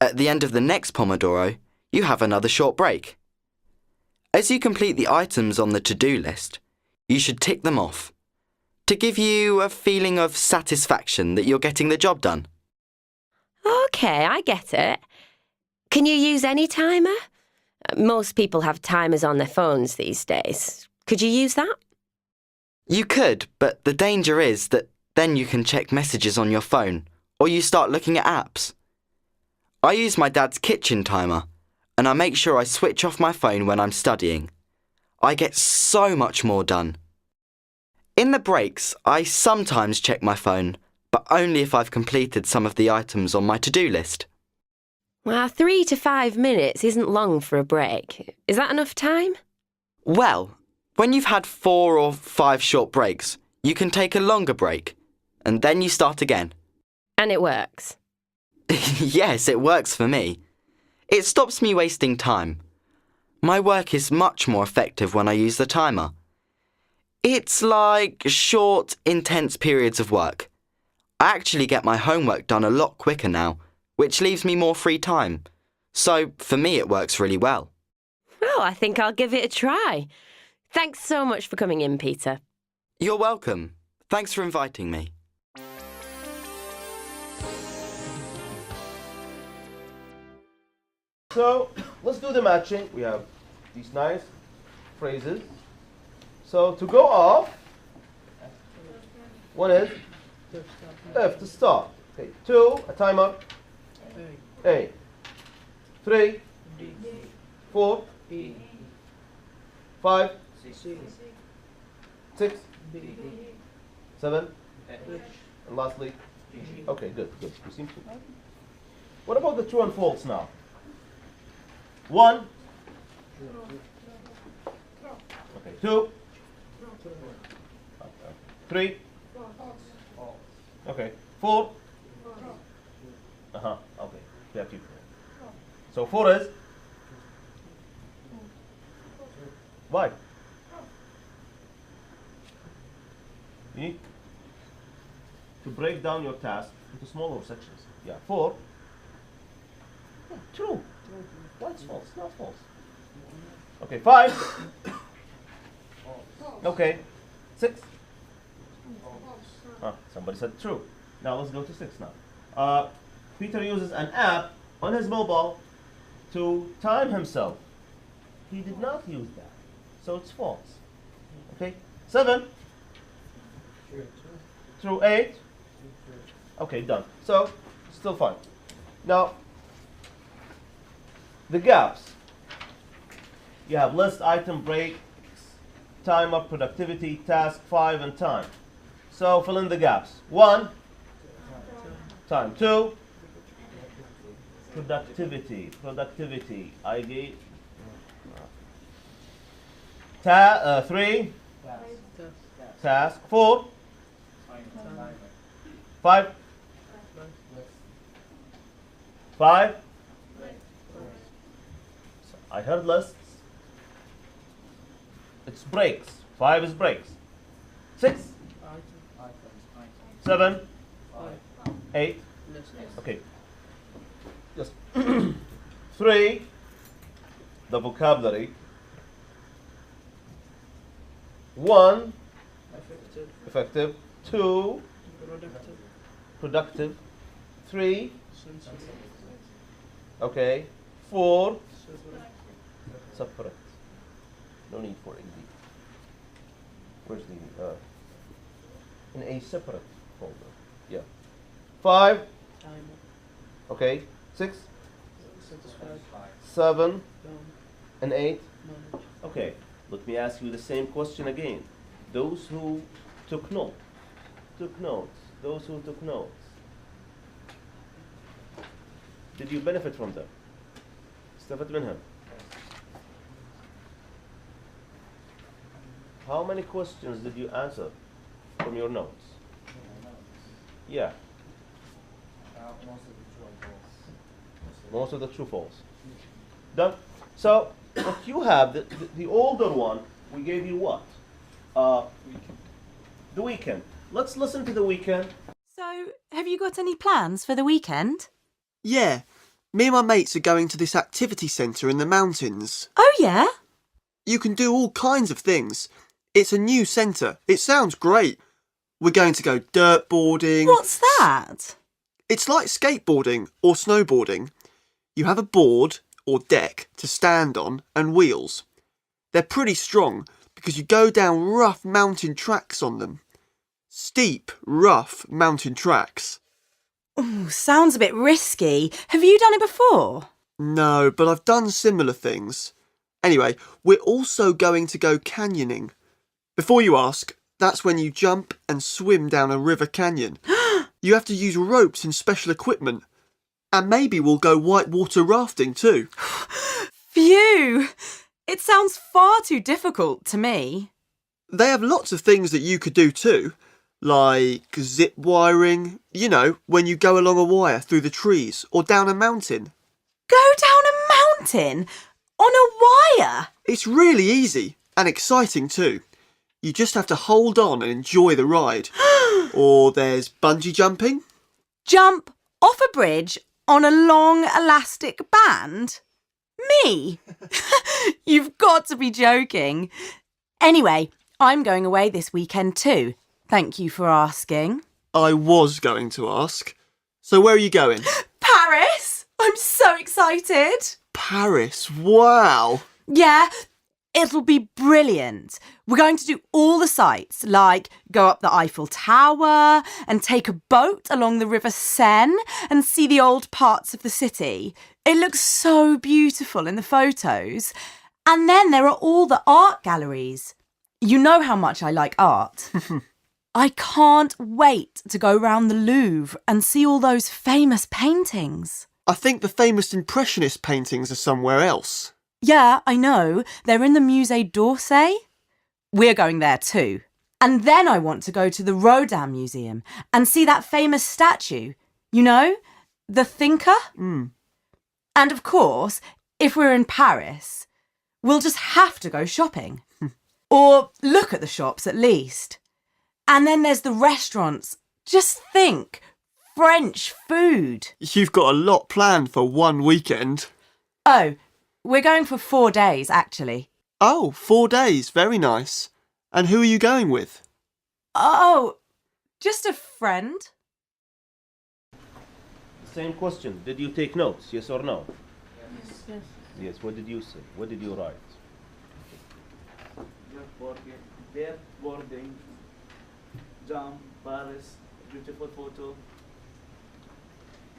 At the end of the next Pomodoro, you have another short break. As you complete the items on the to-do list, you should tick them off to give you a feeling of satisfaction that you're getting the job done. OK, I get it. Can you use any timer? Most people have timers on their phones these days. Could you use that? You could, but the danger is that then you can check messages on your phone, or you start looking at apps. I use my dad's kitchen timer, and I make sure I switch off my phone when I'm studying. I get so much more done. In the breaks, I sometimes check my phone, but only if I've completed some of the items on my to-do list. Well, 3 to 5 minutes isn't long for a break. Is that enough time? Well, when you've had 4 or 5 short breaks, you can take a longer break, and then you start again. And it works? Yes, it works for me. It stops me wasting time. My work is much more effective when I use the timer. It's like short, intense periods of work. I actually get my homework done a lot quicker now, which leaves me more free time. So, for me, it works really well. Well, I think I'll give it a try. Thanks so much for coming in, Peter. You're welcome. Thanks for inviting me. So let's do the matching. We have these nice phrases. So to go off, one is F to start. Okay, 2, a timer. A. 3, 4, 5, 6, 7, and lastly, okay, good. You seem to. What about the true and false now? 1, okay, 2, 3, okay, 4, okay, yeah, keep it. So 4 is why? You need to break down your task into smaller sections. Yeah, 4. Yeah, true. Why it's false? Not false. Okay, 5. Okay, 6. Somebody said true. Now let's go to 6 now. Peter uses an app on his mobile to time himself. He did not use that, so it's false. Okay, 7. Through 8. Okay, done. So, still fine. Now, the gaps. You have list, item, breaks, timer, productivity, task, 5, and time. So, fill in the gaps. 1, time. 2, productivity, ID. 3, task. 4, 5, 5. I heard lists. It's breaks. 5 is breaks. 6, 7, 8. Okay. Just 3. The vocabulary. 1. Effective. 2. Productive. 3. Okay. 4. Separate. No need for AD. Where's the in a separate folder? Yeah. 5. Okay. 6. 7 and 8. Okay. Let me ask you the same question again. Those who took notes. Those who took notes. Did you benefit from them? استفدت منهم. How many questions did you answer from your notes? Yeah. Most of the true false. Done. So what you have, the older one, we gave you what? The weekend. Let's listen to the weekend. So, have you got any plans for the weekend? Yeah. Me and my mates are going to this activity centre in the mountains. Oh, yeah? You can do all kinds of things. It's a new centre. It sounds great. We're going to go dirt boarding. What's that? It's like skateboarding or snowboarding. You have a board or deck to stand on and wheels. They're pretty strong because you go down rough mountain tracks on them. Steep, rough mountain tracks. Ooh, sounds a bit risky. Have you done it before? No, but I've done similar things. Anyway, we're also going to go canyoning. Before you ask, that's when you jump and swim down a river canyon. You have to use ropes and special equipment. And maybe we'll go whitewater rafting too. Phew! It sounds far too difficult to me. They have lots of things that you could do too. Like zip wiring, you know, when you go along a wire through the trees or down a mountain. Go down a mountain? On a wire? It's really easy and exciting too. You just have to hold on and enjoy the ride. Or there's bungee jumping. Jump off a bridge on a long elastic band? Me? You've got to be joking. Anyway, I'm going away this weekend too. Thank you for asking. I was going to ask. So where are you going? Paris! I'm so excited. Paris, wow. Yeah, it'll be brilliant. We're going to do all the sights, like go up the Eiffel Tower and take a boat along the River Seine and see the old parts of the city. It looks so beautiful in the photos. And then there are all the art galleries. You know how much I like art. I can't wait to go round the Louvre and see all those famous paintings. I think the famous Impressionist paintings are somewhere else. Yeah, I know. They're in the Musée d'Orsay. We're going there too. And then I want to go to the Rodin Museum and see that famous statue. You know, the thinker. And of course, if we're in Paris, we'll just have to go shopping. Or look at the shops at least. And then there's the restaurants. Just think, French food. You've got a lot planned for one weekend. Oh, we're going for 4 days, actually. Oh, 4 days. Very nice. And who are you going with? Oh, just a friend. Same question. Did you take notes? Yes or no? Yes. Yes. What did you say? What did you write? Boarding, jump, Paris, beautiful photo,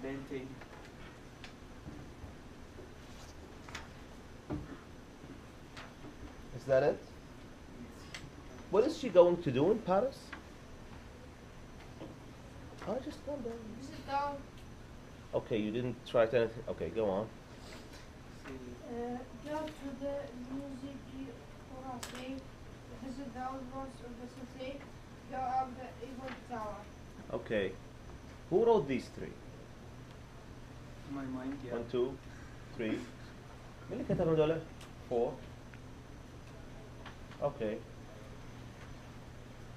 painting. Is that it? What is she going to do in Paris? I just calm down. Sit down. Okay, you didn't write anything. Okay, go on. Go to the Musée d'Orsay, visit the old parts of the city, go up the Eiffel Tower. Okay. Who wrote these three? My mind, yeah. 1, 2, 3. مين اللي كتب هذول؟ 4. Okay.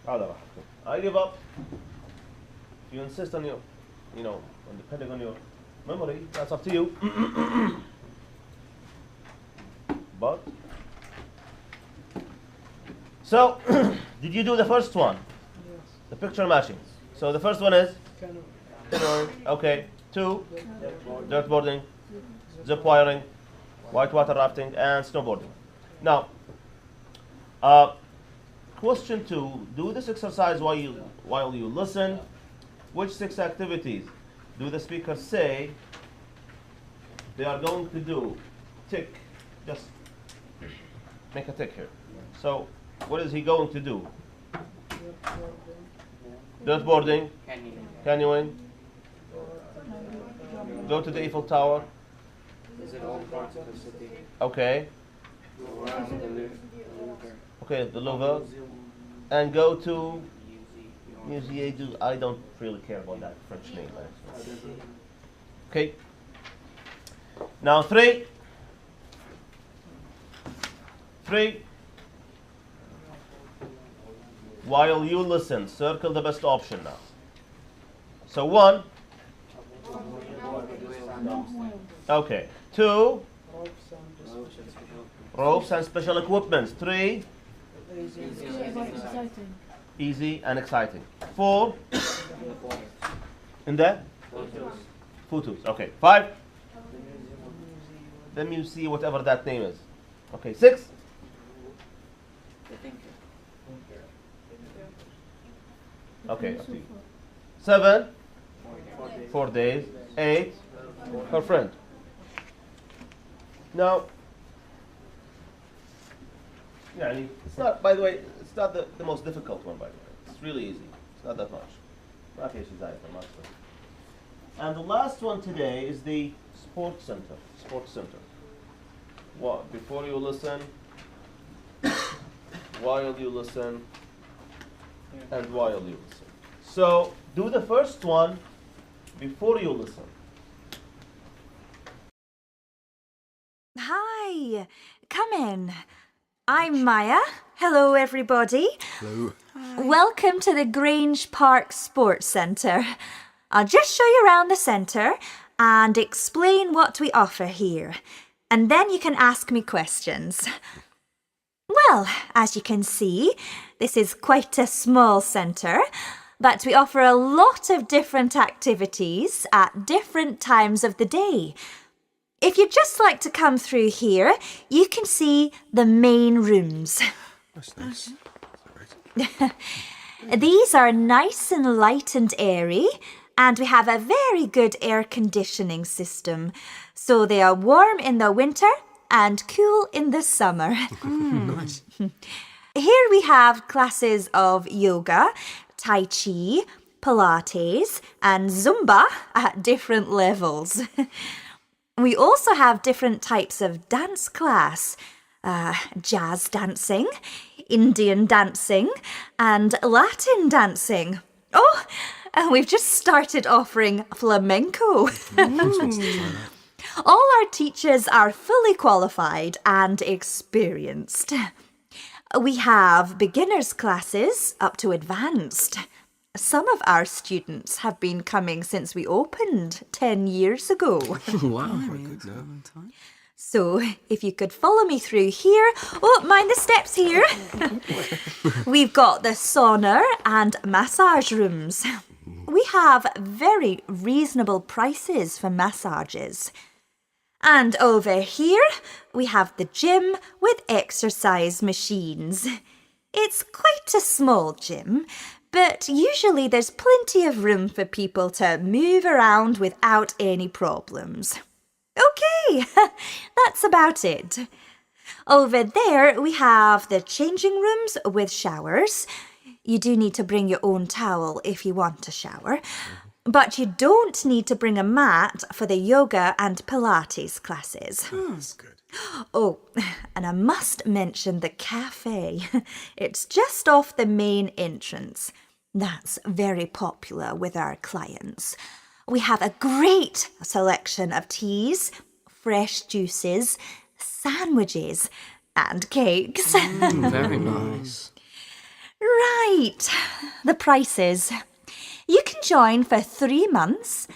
هذا راح أكتب. I give up. If you insist on your, on depending on your memory, that's up to you. But so, did you do the first one? Yes. The picture matching. So the first one is? Okay. 2, dirt boarding, zip wiring, whitewater rafting, and snowboarding. Now, question 2, do this exercise while you listen. Which 6 activities do the speakers say they are going to do? Tick. Just make a tick here. So, what is he going to do? Dirt boarding, canyoning, go to the Eiffel Tower. Visit all parts of the city. Okay. Go around the Louvre. Okay, the Louvre. And go to Musée. I don't really care about that French name. Okay. Now 3. While you listen, circle the best option now. So 1. Okay. 2. Ropes and special equipment. 3. Easy and exciting. 4. In there? Photos. Okay. 5. Then you see whatever that name is. Okay. 6. Okay. 7. 4 days. 8. Her friend. Now, it's not, by the way, it's not the most difficult one, by the way. It's really easy. It's not that much. And the last one today is the sports center. Sports center. What? Before you listen, while you listen, and while you listen. So do the first one before you listen. Hi, come in. I'm Maya. Hello, everybody. Hello. Welcome to the Grange Park Sports Centre. I'll just show you around the centre and explain what we offer here. and then you can ask me questions. Well, as you can see, this is quite a small centre, but we offer a lot of different activities at different times of the day. If you'd just like to come through here, you can see the main rooms. That's nice. These are nice and light and airy, and we have a very good air conditioning system. So they are warm in the winter and cool in the summer. Nice. Here we have classes of yoga, Tai Chi, Pilates, and Zumba at different levels. We also have different types of dance class, jazz dancing, Indian dancing, and Latin dancing. Oh, and we've just started offering flamenco. All our teachers are fully qualified and experienced. We have beginners classes up to advanced. Some of our students have been coming since we opened 10 years ago. Wow. So, if you could follow me through here. Oh, mind the steps here. We've got the sauna and massage rooms. We have very reasonable prices for massages. And over here, we have the gym with exercise machines. It's quite a small gym, but usually there's plenty of room for people to move around without any problems. Okay, that's about it. Over there, we have the changing rooms with showers. You do need to bring your own towel if you want to shower. But you don't need to bring a mat for the yoga and Pilates classes. That's good. Oh, and I must mention the cafe. It's just off the main entrance. That's very popular with our clients. We have a great selection of teas, fresh juices, sandwiches, and cakes. Very nice. Right, the prices. You can join for 3 months,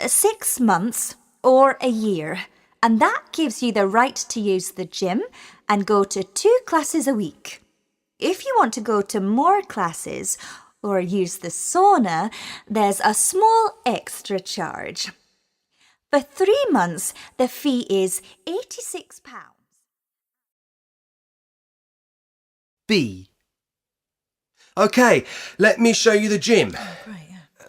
6 months, or a year, and that gives you the right to use the gym and go to 2 classes a week. If you want to go to more classes or use the sauna, there's a small extra charge. For 3 months, the fee is £86. B. Okay, let me show you the gym.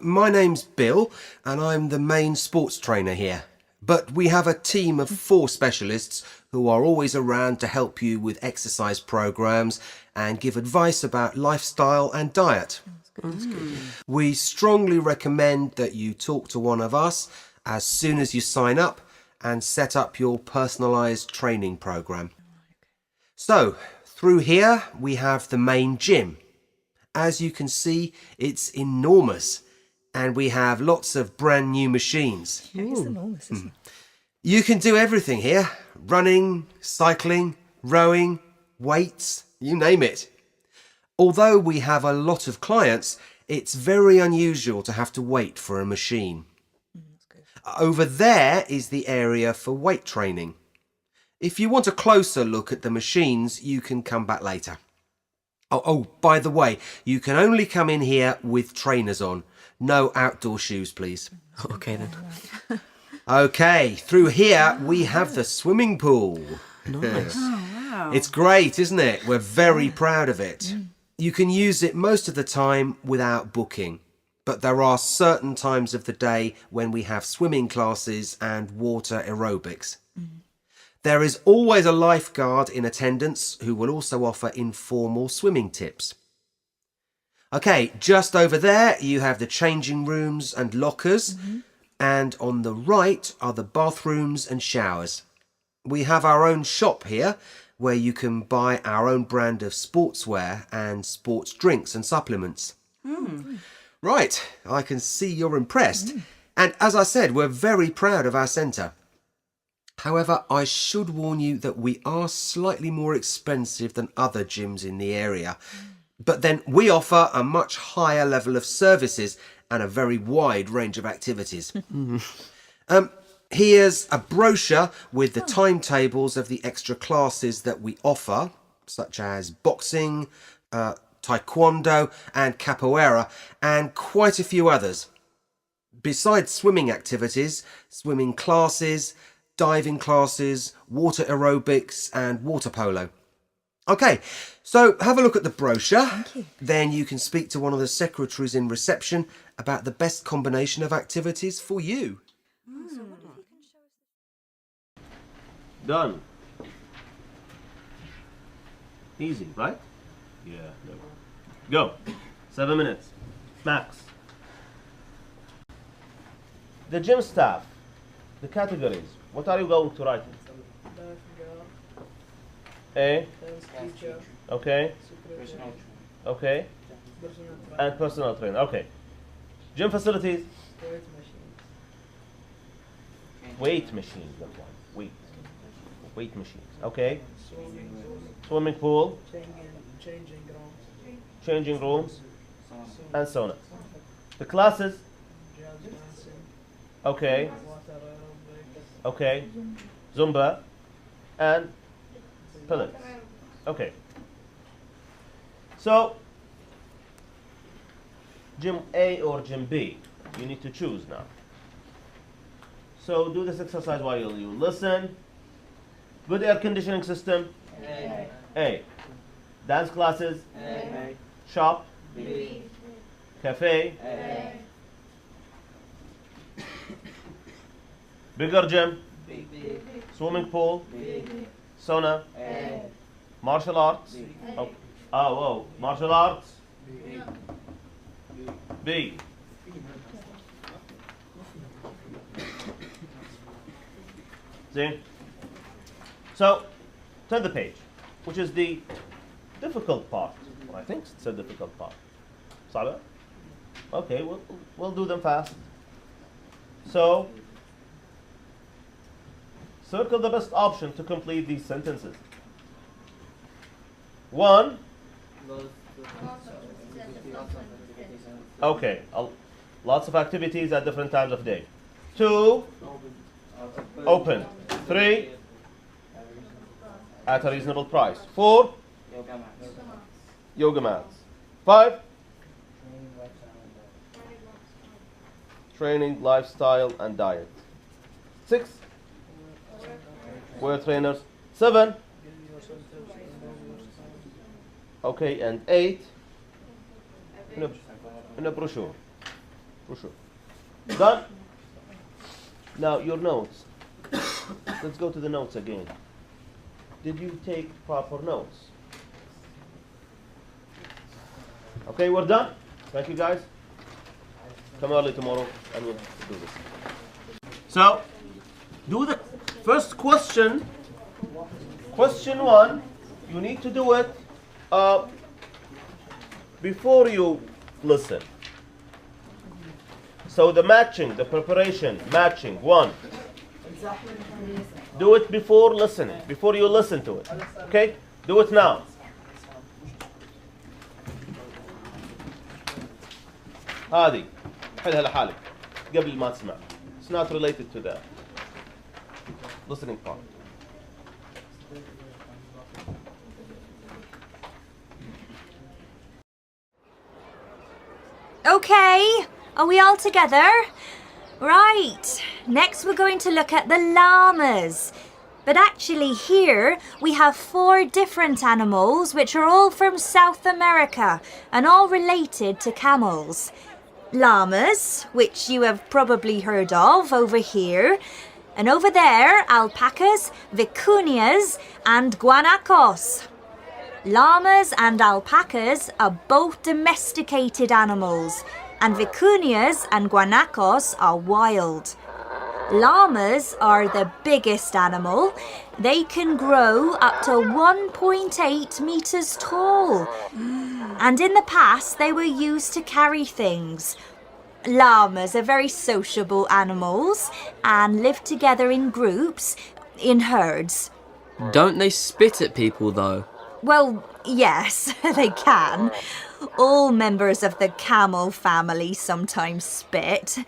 My name's Bill, and I'm the main sports trainer here. But we have a team of 4 specialists who are always around to help you with exercise programs and give advice about lifestyle and diet. That's good. We strongly recommend that you talk to one of us as soon as you sign up and set up your personalised training program. So, through here we have the main gym. As you can see, it's enormous, and we have lots of brand new machines. It's enormous, isn't it? You can do everything here. Running, cycling, rowing, weights, you name it. Although we have a lot of clients, it's very unusual to have to wait for a machine. Over there is the area for weight training. If you want a closer look at the machines, you can come back later. Oh, by the way, you can only come in here with trainers on. No outdoor shoes, please. Okay then. Okay, through here we have the swimming pool. Nice. Wow. It's great, isn't it? We're very proud of it. You can use it most of the time without booking, but there are certain times of the day when we have swimming classes and water aerobics. There is always a lifeguard in attendance who will also offer informal swimming tips. Okay, just over there you have the changing rooms and lockers, and on the right are the bathrooms and showers. We have our own shop here where you can buy our own brand of sportswear and sports drinks and supplements. Right, I can see you're impressed. And as I said, we're very proud of our centre. However, I should warn you that we are slightly more expensive than other gyms in the area. But then we offer a much higher level of services and a very wide range of activities. here's a brochure with the timetables of the extra classes that we offer, such as boxing, taekwondo and capoeira, and quite a few others. Besides swimming activities, swimming classes, diving classes, water aerobics and water polo. Okay, so have a look at the brochure. Thank you. Then you can speak to one of the secretaries in reception about the best combination of activities for you. Done. Easy, right? Yeah. No. Go. 7 minutes. Max. The gym staff. The categories. What are you going to write? A. Teacher. Okay. Secretary. Okay. And personal trainer. Okay. Gym facilities. Weight machines. That one. Weight machines. Okay. Swimming pool. Changing rooms. And sauna. The classes. Okay. Okay. Zumba. And Pilates. Okay. So, gym A or gym B, you need to choose now. So do this exercise while you listen. Good air conditioning system. A. A. Dance classes. A. Shop. B. Cafe. A. Bigger gym. B. Swimming pool. B. Sauna. A. Martial arts. B. Oh, whoa. Martial arts. B. B. See? So, turn the page, which is the difficult part. Well, I think it's a difficult part. صعبة? Okay, we'll do them fast. So, circle the best option to complete these sentences. 1. Okay, lots of activities at different times of day. 2. Open. 3. At a reasonable price. 4. Yoga mats. 5. Training, lifestyle, and diet. 6. Wear trainers. 7. Okay, and 8. In a brochure. Done? Now, your notes. Let's go to the notes again. Did you take proper notes? Okay, we're done. Thank you, guys. Come early tomorrow and we'll do this. So, do the first question. Question 1. You need to do it before you listen. So the matching, the preparation, matching. 1. Do it before listening, before you listen to it. Okay? Do it now. هذه حلها لحالك قبل ما تسمع. It's not related to the listening part. Okay, are we all together? Right, next we're going to look at the llamas. But actually here we have 4 different animals which are all from South America and all related to camels. Llamas, which you have probably heard of over here. And over there, alpacas, vicuñas and guanacos. Llamas and alpacas are both domesticated animals, and vicuñas and guanacos are wild. Llamas are the biggest animal. They can grow up to 1.8 meters tall. And in the past, they were used to carry things. Llamas are very sociable animals and live together in groups, in herds. Don't they spit at people though? Well, yes, they can. All members of the camel family sometimes spit.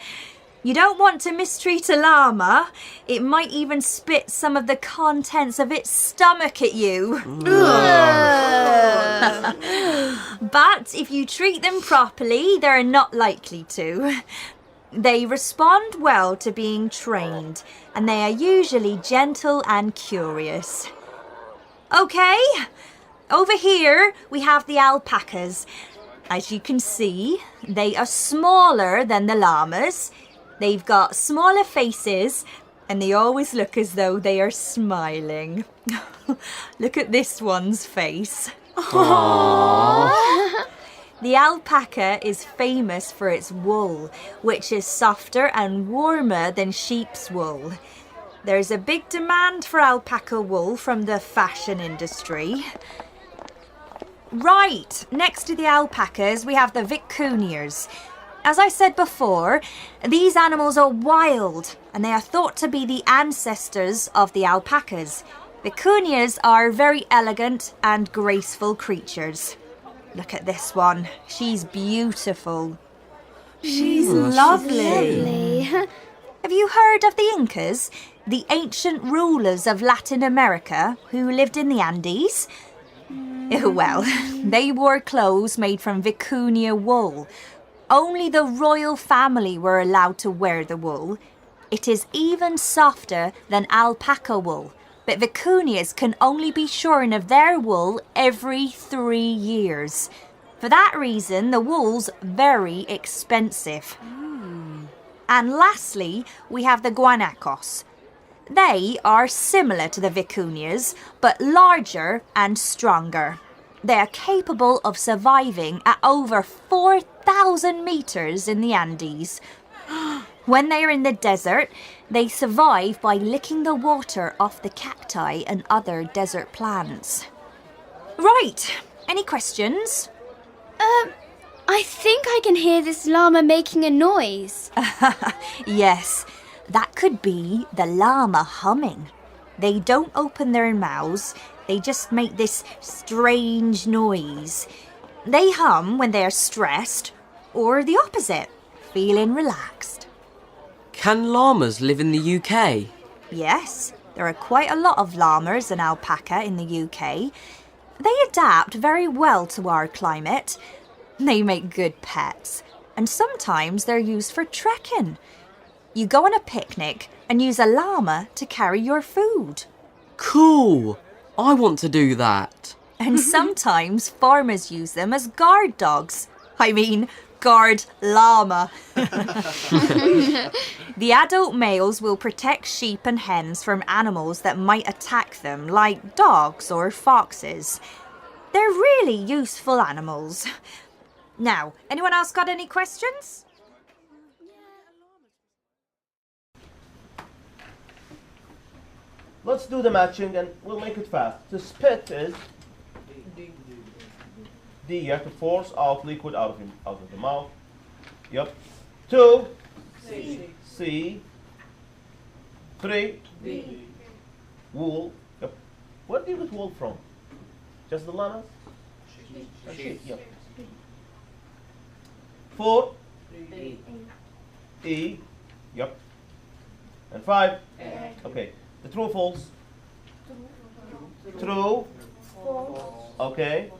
You don't want to mistreat a llama. It might even spit some of the contents of its stomach at you. But if you treat them properly, they're not likely to. They respond well to being trained, and they are usually gentle and curious. Okay, over here we have the alpacas. As you can see, they are smaller than the llamas. They've got smaller faces, and they always look as though they are smiling. Look at this one's face. The alpaca is famous for its wool, which is softer and warmer than sheep's wool. There's a big demand for alpaca wool from the fashion industry. Right, next to the alpacas we have the vicunias. As I said before, these animals are wild and they are thought to be the ancestors of the alpacas. Vicunias are very elegant and graceful creatures. Look at this one. She's beautiful. She's lovely. Have you heard of the Incas, the ancient rulers of Latin America who lived in the Andes? Well, they wore clothes made from vicuña wool. Only the royal family were allowed to wear the wool. It is even softer than alpaca wool, but vicuñas can only be shorn of their wool every 3 years. For that reason, the wool's very expensive. And lastly, we have the guanacos. They are similar to the vicuñas, but larger and stronger. They are capable of surviving at over 4,000 meters in the Andes. When they are in the desert, they survive by licking the water off the cacti and other desert plants. Right, any questions? I think I can hear this llama making a noise. Yes, that could be the llama humming. They don't open their mouths, they just make this strange noise. They hum when they are stressed, or the opposite, feeling relaxed. Can llamas live in the UK? Yes, there are quite a lot of llamas and alpaca in the UK. They adapt very well to our climate. They make good pets, and sometimes they're used for trekking. You go on a picnic and use a llama to carry your food. Cool! I want to do that. And sometimes farmers use them as guard dogs. I mean, guard llama. The adult males will protect sheep and hens from animals that might attack them, like dogs or foxes. They're really useful animals. Now, anyone else got any questions? Let's do the matching and we'll make it fast. The spit is D. You have to force out liquid out of the mouth. Yep. 2. C. 3. D. Wool. Yep. Where do you get wool from? Just the llamas? Sheep. Yep. 4. E. Yep. And 5. Okay. The true or false? True. Okay.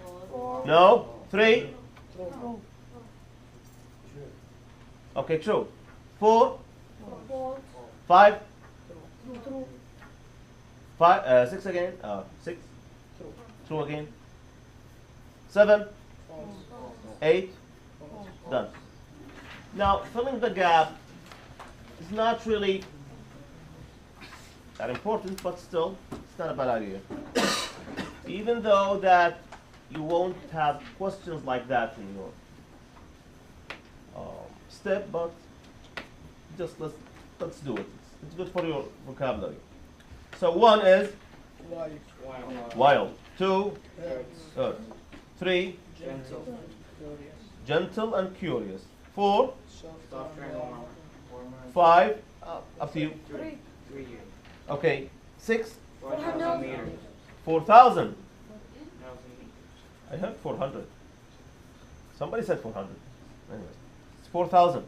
No. 3. Okay, true. 4. 5. 6 again. 6. True again. 7. 8. Done. Now, filling the gap is not really that important, but still, it's not a bad idea. Even though that you won't have questions like that in your step, but just let's do it. It's good for your vocabulary. So 1 is wild. 2, earth. 3, gentle and curious. 4, 5, up to you. 3 years. Okay, 6, 4,000. 4,000. I heard 400. Somebody said 400. Anyways, it's 4,000.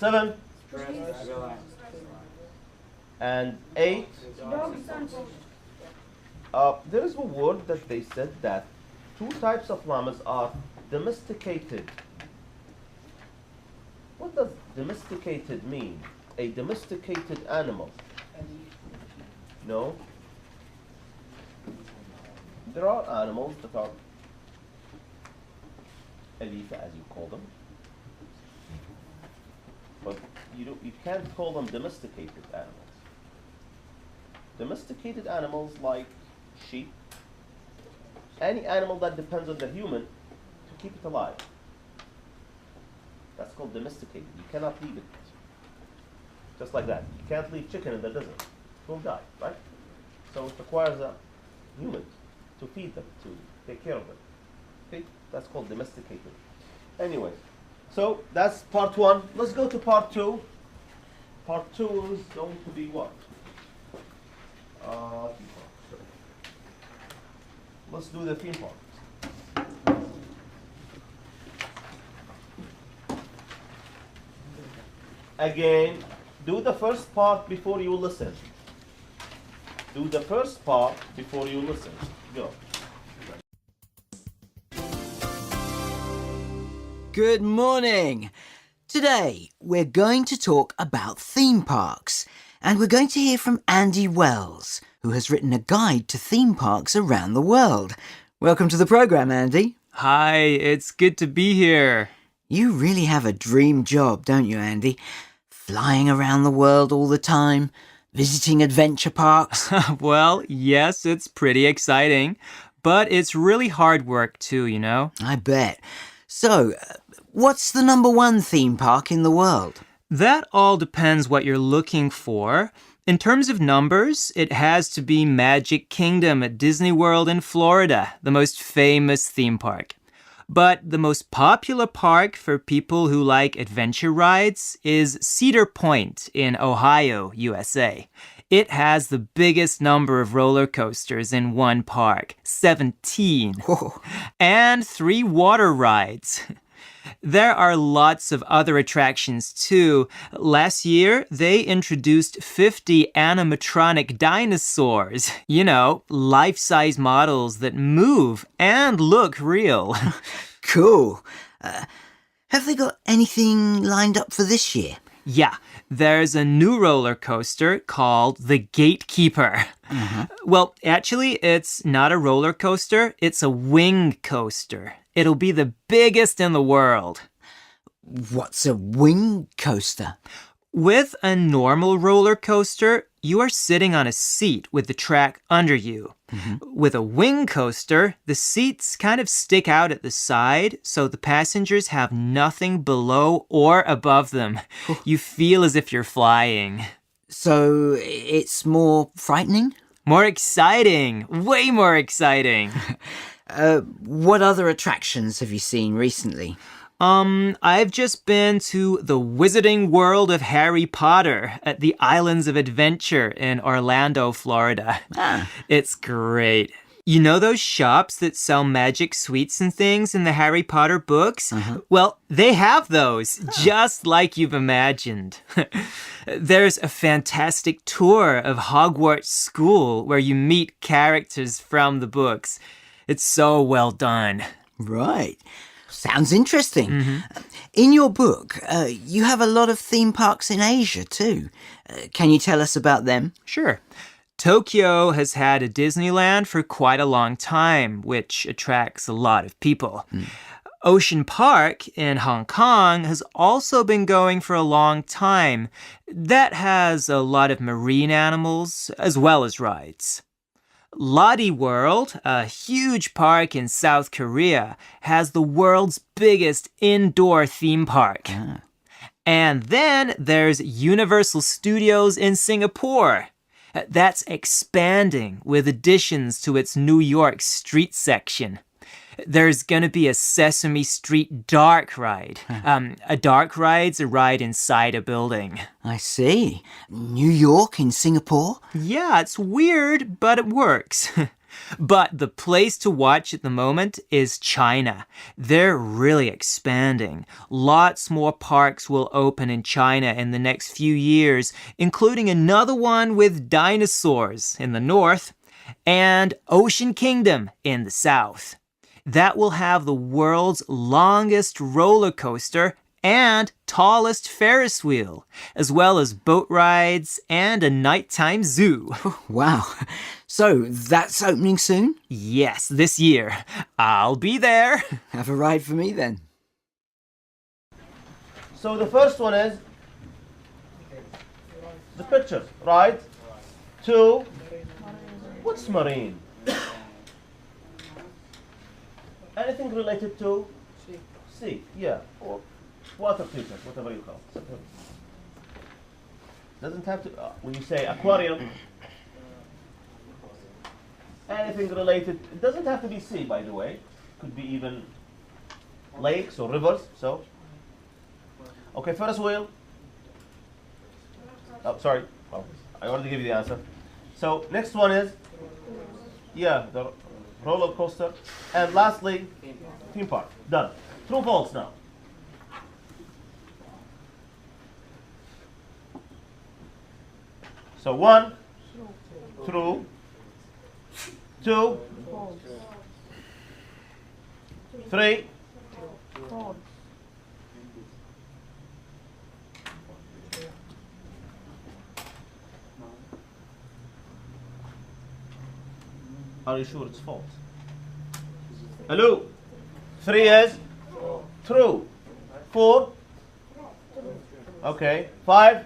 7 Relax. and 8. Dogs and There is a word that they said that 2 types of llamas are domesticated. What does domesticated mean? A domesticated animal? No. There are animals that are alifa, as you call them, but you can't call them domesticated animals. Domesticated animals like sheep, any animal that depends on the human to keep it alive. That's called domesticated. You cannot leave it just like that. You can't leave chicken in the desert. It will die, right? So it requires a human to feed them, to take care of them. Okay? That's called domesticated. Anyway, so that's part 1. Let's go to part 2. Part 2 is going to be what? Theme park. Sorry. Let's do the theme park. Again, do the first part before you listen. Do the first part before you listen. Go. Good morning. Today we're going to talk about theme parks, and we're going to hear from Andy Wells, who has written a guide to theme parks around the world. Welcome to the programme, Andy. Hi, it's good to be here. You really have a dream job, don't you, Andy? Flying around the world all the time, visiting adventure parks. Well, yes, it's pretty exciting, but it's really hard work too, you know? I bet. So, what's the #1 theme park in the world? That all depends what you're looking for. In terms of numbers, it has to be Magic Kingdom at Disney World in Florida, the most famous theme park. But the most popular park for people who like adventure rides is Cedar Point in Ohio, USA. It has the biggest number of roller coasters in one park, 17. Whoa. And 3 water rides. There are lots of other attractions too. Last year, they introduced 50 animatronic dinosaurs. You know, life-size models that move and look real. Cool. Have they got anything lined up for this year? Yeah, there's a new roller coaster called the Gatekeeper. Well, actually, it's not a roller coaster, it's a wing coaster. It'll be the biggest in the world. What's a wing coaster? With a normal roller coaster, you are sitting on a seat with the track under you. With a wing coaster, the seats kind of stick out at the side, so the passengers have nothing below or above them. You feel as if you're flying. So it's more frightening? More exciting! Way more exciting! What other attractions have you seen recently? I've just been to the Wizarding World of Harry Potter at the Islands of Adventure in Orlando, Florida. It's great. You know those shops that sell magic sweets and things in the Harry Potter books? Well, they have those, just like you've imagined. There's a fantastic tour of Hogwarts School where you meet characters from the books. It's so well done. Right. Sounds interesting. In your book, you have a lot of theme parks in Asia too. Can you tell us about them? Sure. Tokyo has had a Disneyland for quite a long time, which attracts a lot of people. Ocean Park in Hong Kong has also been going for a long time. That has a lot of marine animals as well as rides. Lodi World, a huge park in South Korea, has the world's biggest indoor theme park. And then there's Universal Studios in Singapore. That's expanding with additions to its New York street section. There's going to be a Sesame Street dark ride. A dark ride's a ride inside a building. I see. New York in Singapore? Yeah, it's weird, but it works. But the place to watch at the moment is China. They're really expanding. Lots more parks will open in China in the next few years, including another one with dinosaurs in the north and Ocean Kingdom in the south. That will have the world's longest roller coaster and tallest Ferris wheel, as well as boat rides and a nighttime zoo. Wow. So that's opening soon? Yes, this year. I'll be there. Have a ride for me then. So the first one is the pictures, right? 2. What's marine? Anything related to sea, yeah, or water creatures, whatever you call it. Doesn't have to, when you say aquarium, anything related, it doesn't have to be sea, by the way. Could be even lakes or rivers, so. Okay, Ferris wheel. Oh, sorry, well, I already gave you the answer. So, next one is, yeah, the roller coaster. And lastly, theme park. Done. True or false now? So 1, true. 2, 3, are you sure it's false? Hello? 3 is true. 4? Okay. 5?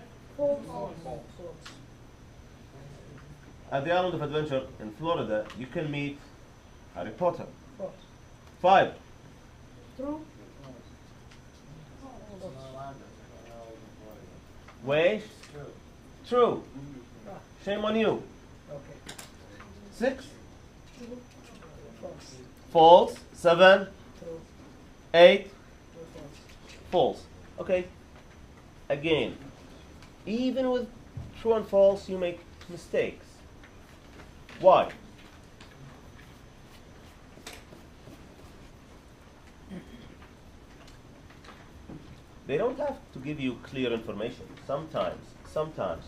At the Island of Adventure in Florida, you can meet Harry Potter. 5? True. Wait. True. Shame on you. 6? False. 7? 8? False. Okay. Again, even with true and false, you make mistakes. Why? They don't have to give you clear information. Sometimes,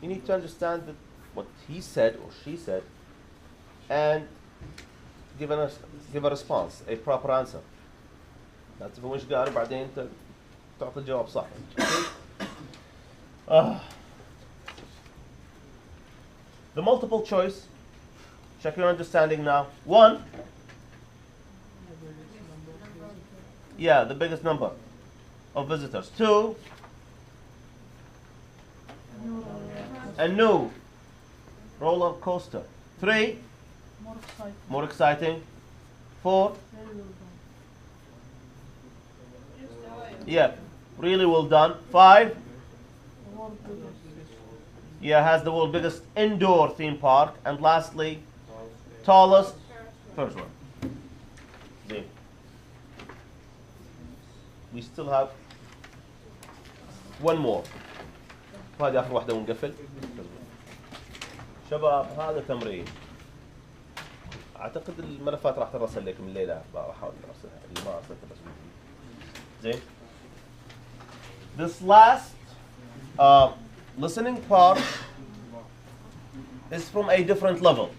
you need to understand that what he said or she said, and give a response, a proper answer. لا تفهمش قاري بعدين تعطي الجواب صح. The multiple choice. Check your understanding now. 1. Yeah, the biggest number of visitors. 2. A new roller coaster. 3. More exciting. 4. Yeah, really well done. 5. Yeah, has the world's biggest indoor theme park. And lastly, tallest first one. See. We still have one more. هذه آخر واحدة ونقفل. شباب هذا تمرين. أعتقد الملفات راح ترسل لكم الليلة. بحاول أرسلها. اللي ما أرسلتها بس. زين. This last listening part is from a different level.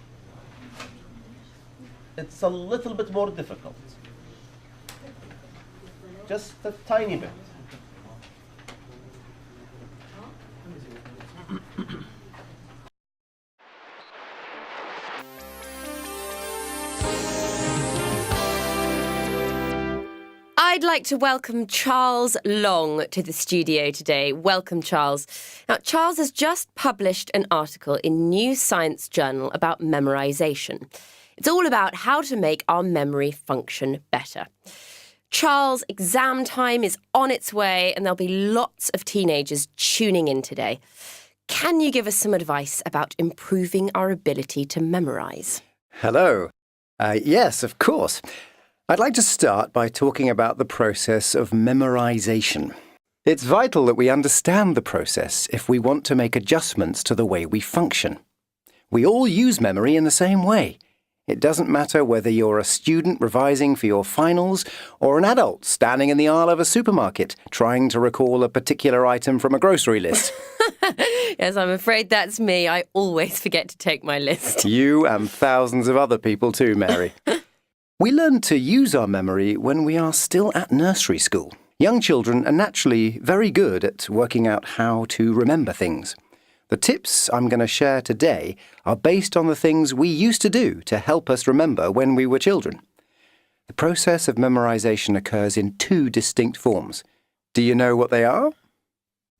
It's a little bit more difficult. Just a tiny bit. I'd like to welcome Charles Long to the studio today. Welcome, Charles. Now, Charles has just published an article in New Science Journal about memorization. It's all about how to make our memory function better. Charles, exam time is on its way and there'll be lots of teenagers tuning in today. Can you give us some advice about improving our ability to memorise? Hello. Yes, of course. I'd like to start by talking about the process of memorisation. It's vital that we understand the process if we want to make adjustments to the way we function. We all use memory in the same way. It doesn't matter whether you're a student revising for your finals or an adult standing in the aisle of a supermarket trying to recall a particular item from a grocery list. Yes, I'm afraid that's me. I always forget to take my list. You and thousands of other people too, Mary. We learn to use our memory when we are still at nursery school. Young children are naturally very good at working out how to remember things. The tips I'm going to share today are based on the things we used to do to help us remember when we were children. The process of memorization occurs in two distinct forms. Do you know what they are?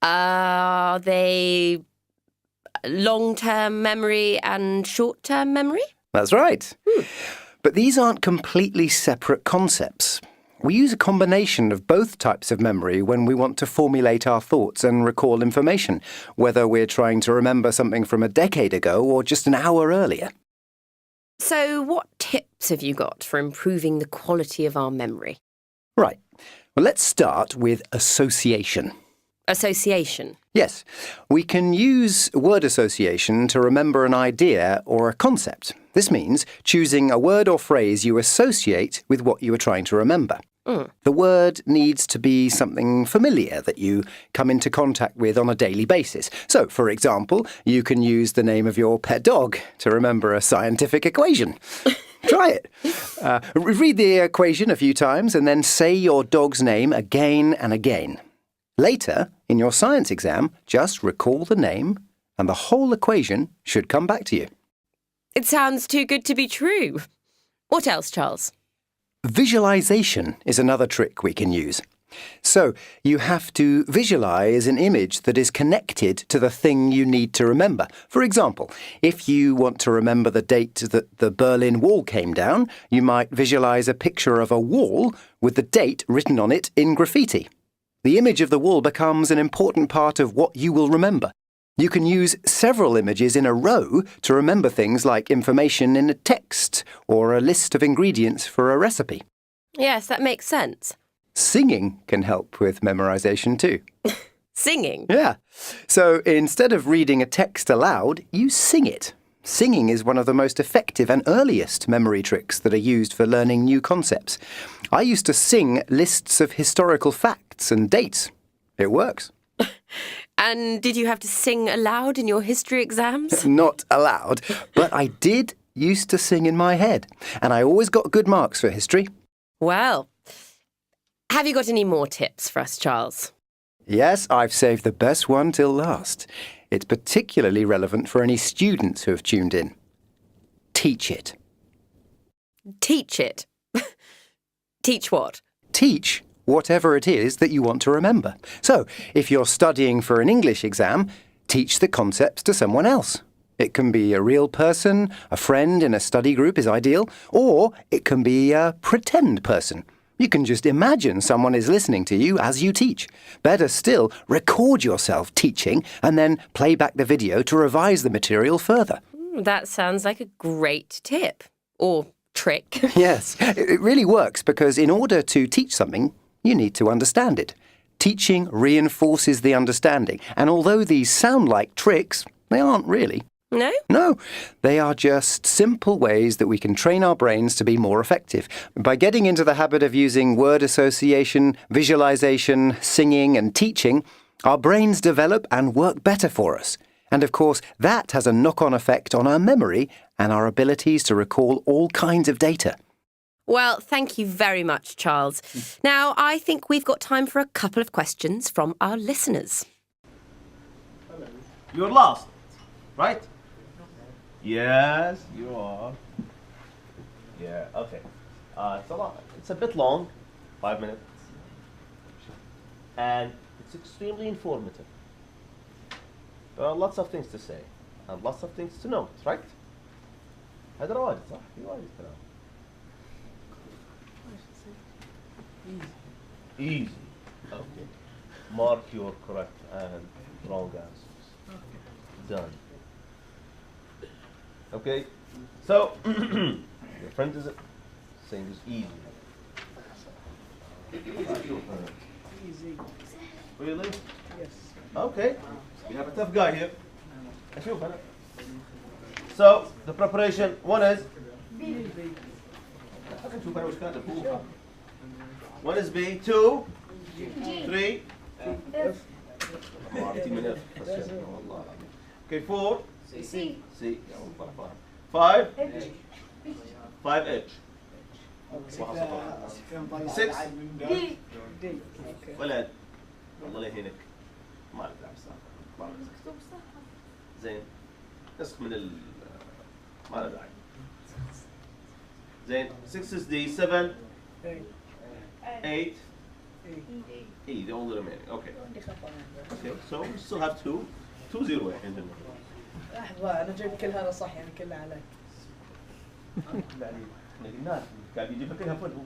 Are they long-term memory and short-term memory? That's right. But these aren't completely separate concepts. We use a combination of both types of memory when we want to formulate our thoughts and recall information, whether we're trying to remember something from a decade ago or just an hour earlier. So what tips have you got for improving the quality of our memory? Right. Well, let's start with association. Association? Yes. We can use word association to remember an idea or a concept. This means choosing a word or phrase you associate with what you are trying to remember. The word needs to be something familiar that you come into contact with on a daily basis. So, for example, you can use the name of your pet dog to remember a scientific equation. Try it. Read the equation a few times and then say your dog's name again and again. Later, in your science exam, just recall the name and the whole equation should come back to you. It sounds too good to be true. What else, Charles? Visualization is another trick we can use. So, you have to visualize an image that is connected to the thing you need to remember. For example, if you want to remember the date that the Berlin Wall came down, you might visualize a picture of a wall with the date written on it in graffiti. The image of the wall becomes an important part of what you will remember. You can use several images in a row to remember things like information in a text or a list of ingredients for a recipe. Yes, that makes sense. Singing can help with memorization too. Singing? Yeah. So instead of reading a text aloud, you sing it. Singing is one of the most effective and earliest memory tricks that are used for learning new concepts. I used to sing lists of historical facts and dates. It works. And did you have to sing aloud in your history exams? Not aloud, but I did used to sing in my head, and I always got good marks for history. Well, have you got any more tips for us, Charles? Yes, I've saved the best one till last. It's particularly relevant for any students who have tuned in. Teach it. Teach it? Teach what? Teach whatever it is that you want to remember. So, if you're studying for an English exam, teach the concepts to someone else. It can be a real person, a friend in a study group is ideal, or it can be a pretend person. You can just imagine someone is listening to you as you teach. Better still, record yourself teaching and then play back the video to revise the material further. That sounds like a great tip. Or trick. Yes, it really works because in order to teach something, you need to understand it. Teaching reinforces the understanding, and although these sound like tricks, they aren't really. No? No, they are just simple ways that we can train our brains to be more effective. By getting into the habit of using word association, visualization, singing and teaching, our brains develop and work better for us. And of course, that has a knock-on effect on our memory and our abilities to recall all kinds of data. Well, thank you very much, Charles. Now, I think we've got time for a couple of questions from our listeners. You're lost, right? Yes, you are. Yeah, okay. It's a bit long, 5 minutes. And it's extremely informative. There are lots of things to say and lots of things to note, right? هذا واجد صح؟ في واجد كلام. Easy. Okay. Mark your correct and wrong answers. Done. Okay. So your friend is saying it's easy. Easy. Really? Yes. Okay. We have a tough guy here. So the preparation one is نشوف أنا وش كاتب. 1 is B, 2, 3. Okay, 4. C. 5. 5H. 6. ولد الله لا يهينك ما له داعي زين نسخ من ما له داعي زين 6 is D 7 8 E the only remaining okay so we still have 2 0 عندنا لحظة أنا جايب كل هذا صح يعني كله عليك احنا قلنا قاعد يجيب كلها فل هو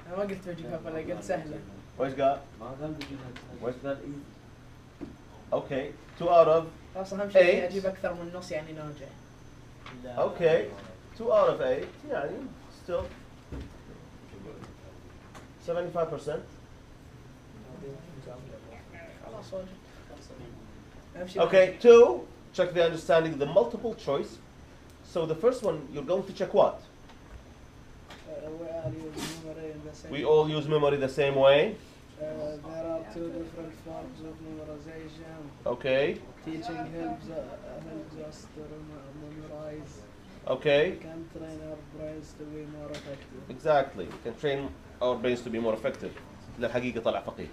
أنا ما قلت بجيبها فل قلت سهلة وإيش قال؟ ما قال بجيبها وإيش قال اوكي 2 out of أصلا أهم شيء أجيب أكثر من نص يعني ناجح اوكي 2 out of 8 يعني still 75%. Okay, 2, check the understanding, the multiple choice. So the first one, you're going to check what? We all use memory the same way. There are 2 different forms of memorization. Okay. Teaching helps us to memorize. Okay. We can train our brains to be more effective. Exactly. We can train our brains to be more effective. للحقيقة طلع فقيه.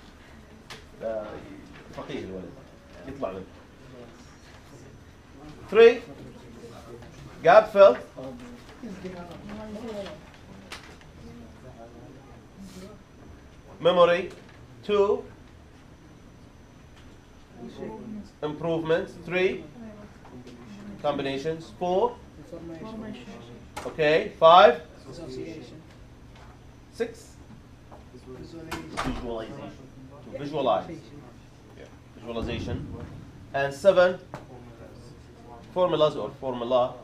فقيه الولد. يطلع منه. 3. Gap filled. Memory. 2. Improvements. 3. Combinations. 4. Okay. 5. Association. 6. Visualization. To visualize. Yeah. Visualization. And 7. Formulas or formula.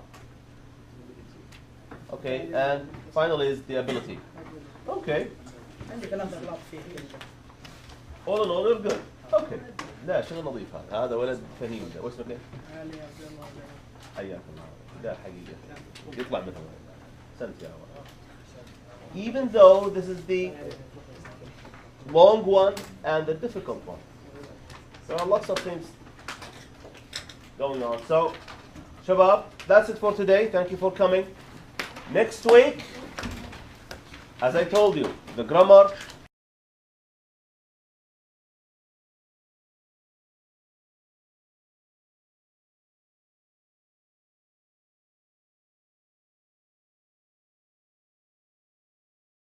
Okay. And finally is the ability. Okay. All in all, you're good. Okay. لا شغل نظيف هذا ولد فهيم ده واسمك ايه؟ علي عبد الله حياك الله لا حقيقة يطلع مثل سنت يا ولد. Even though this is the long one and the difficult one. There are lots of things going on. So, Shabab, that's it for today. Thank you for coming. Next week, as I told you, the grammar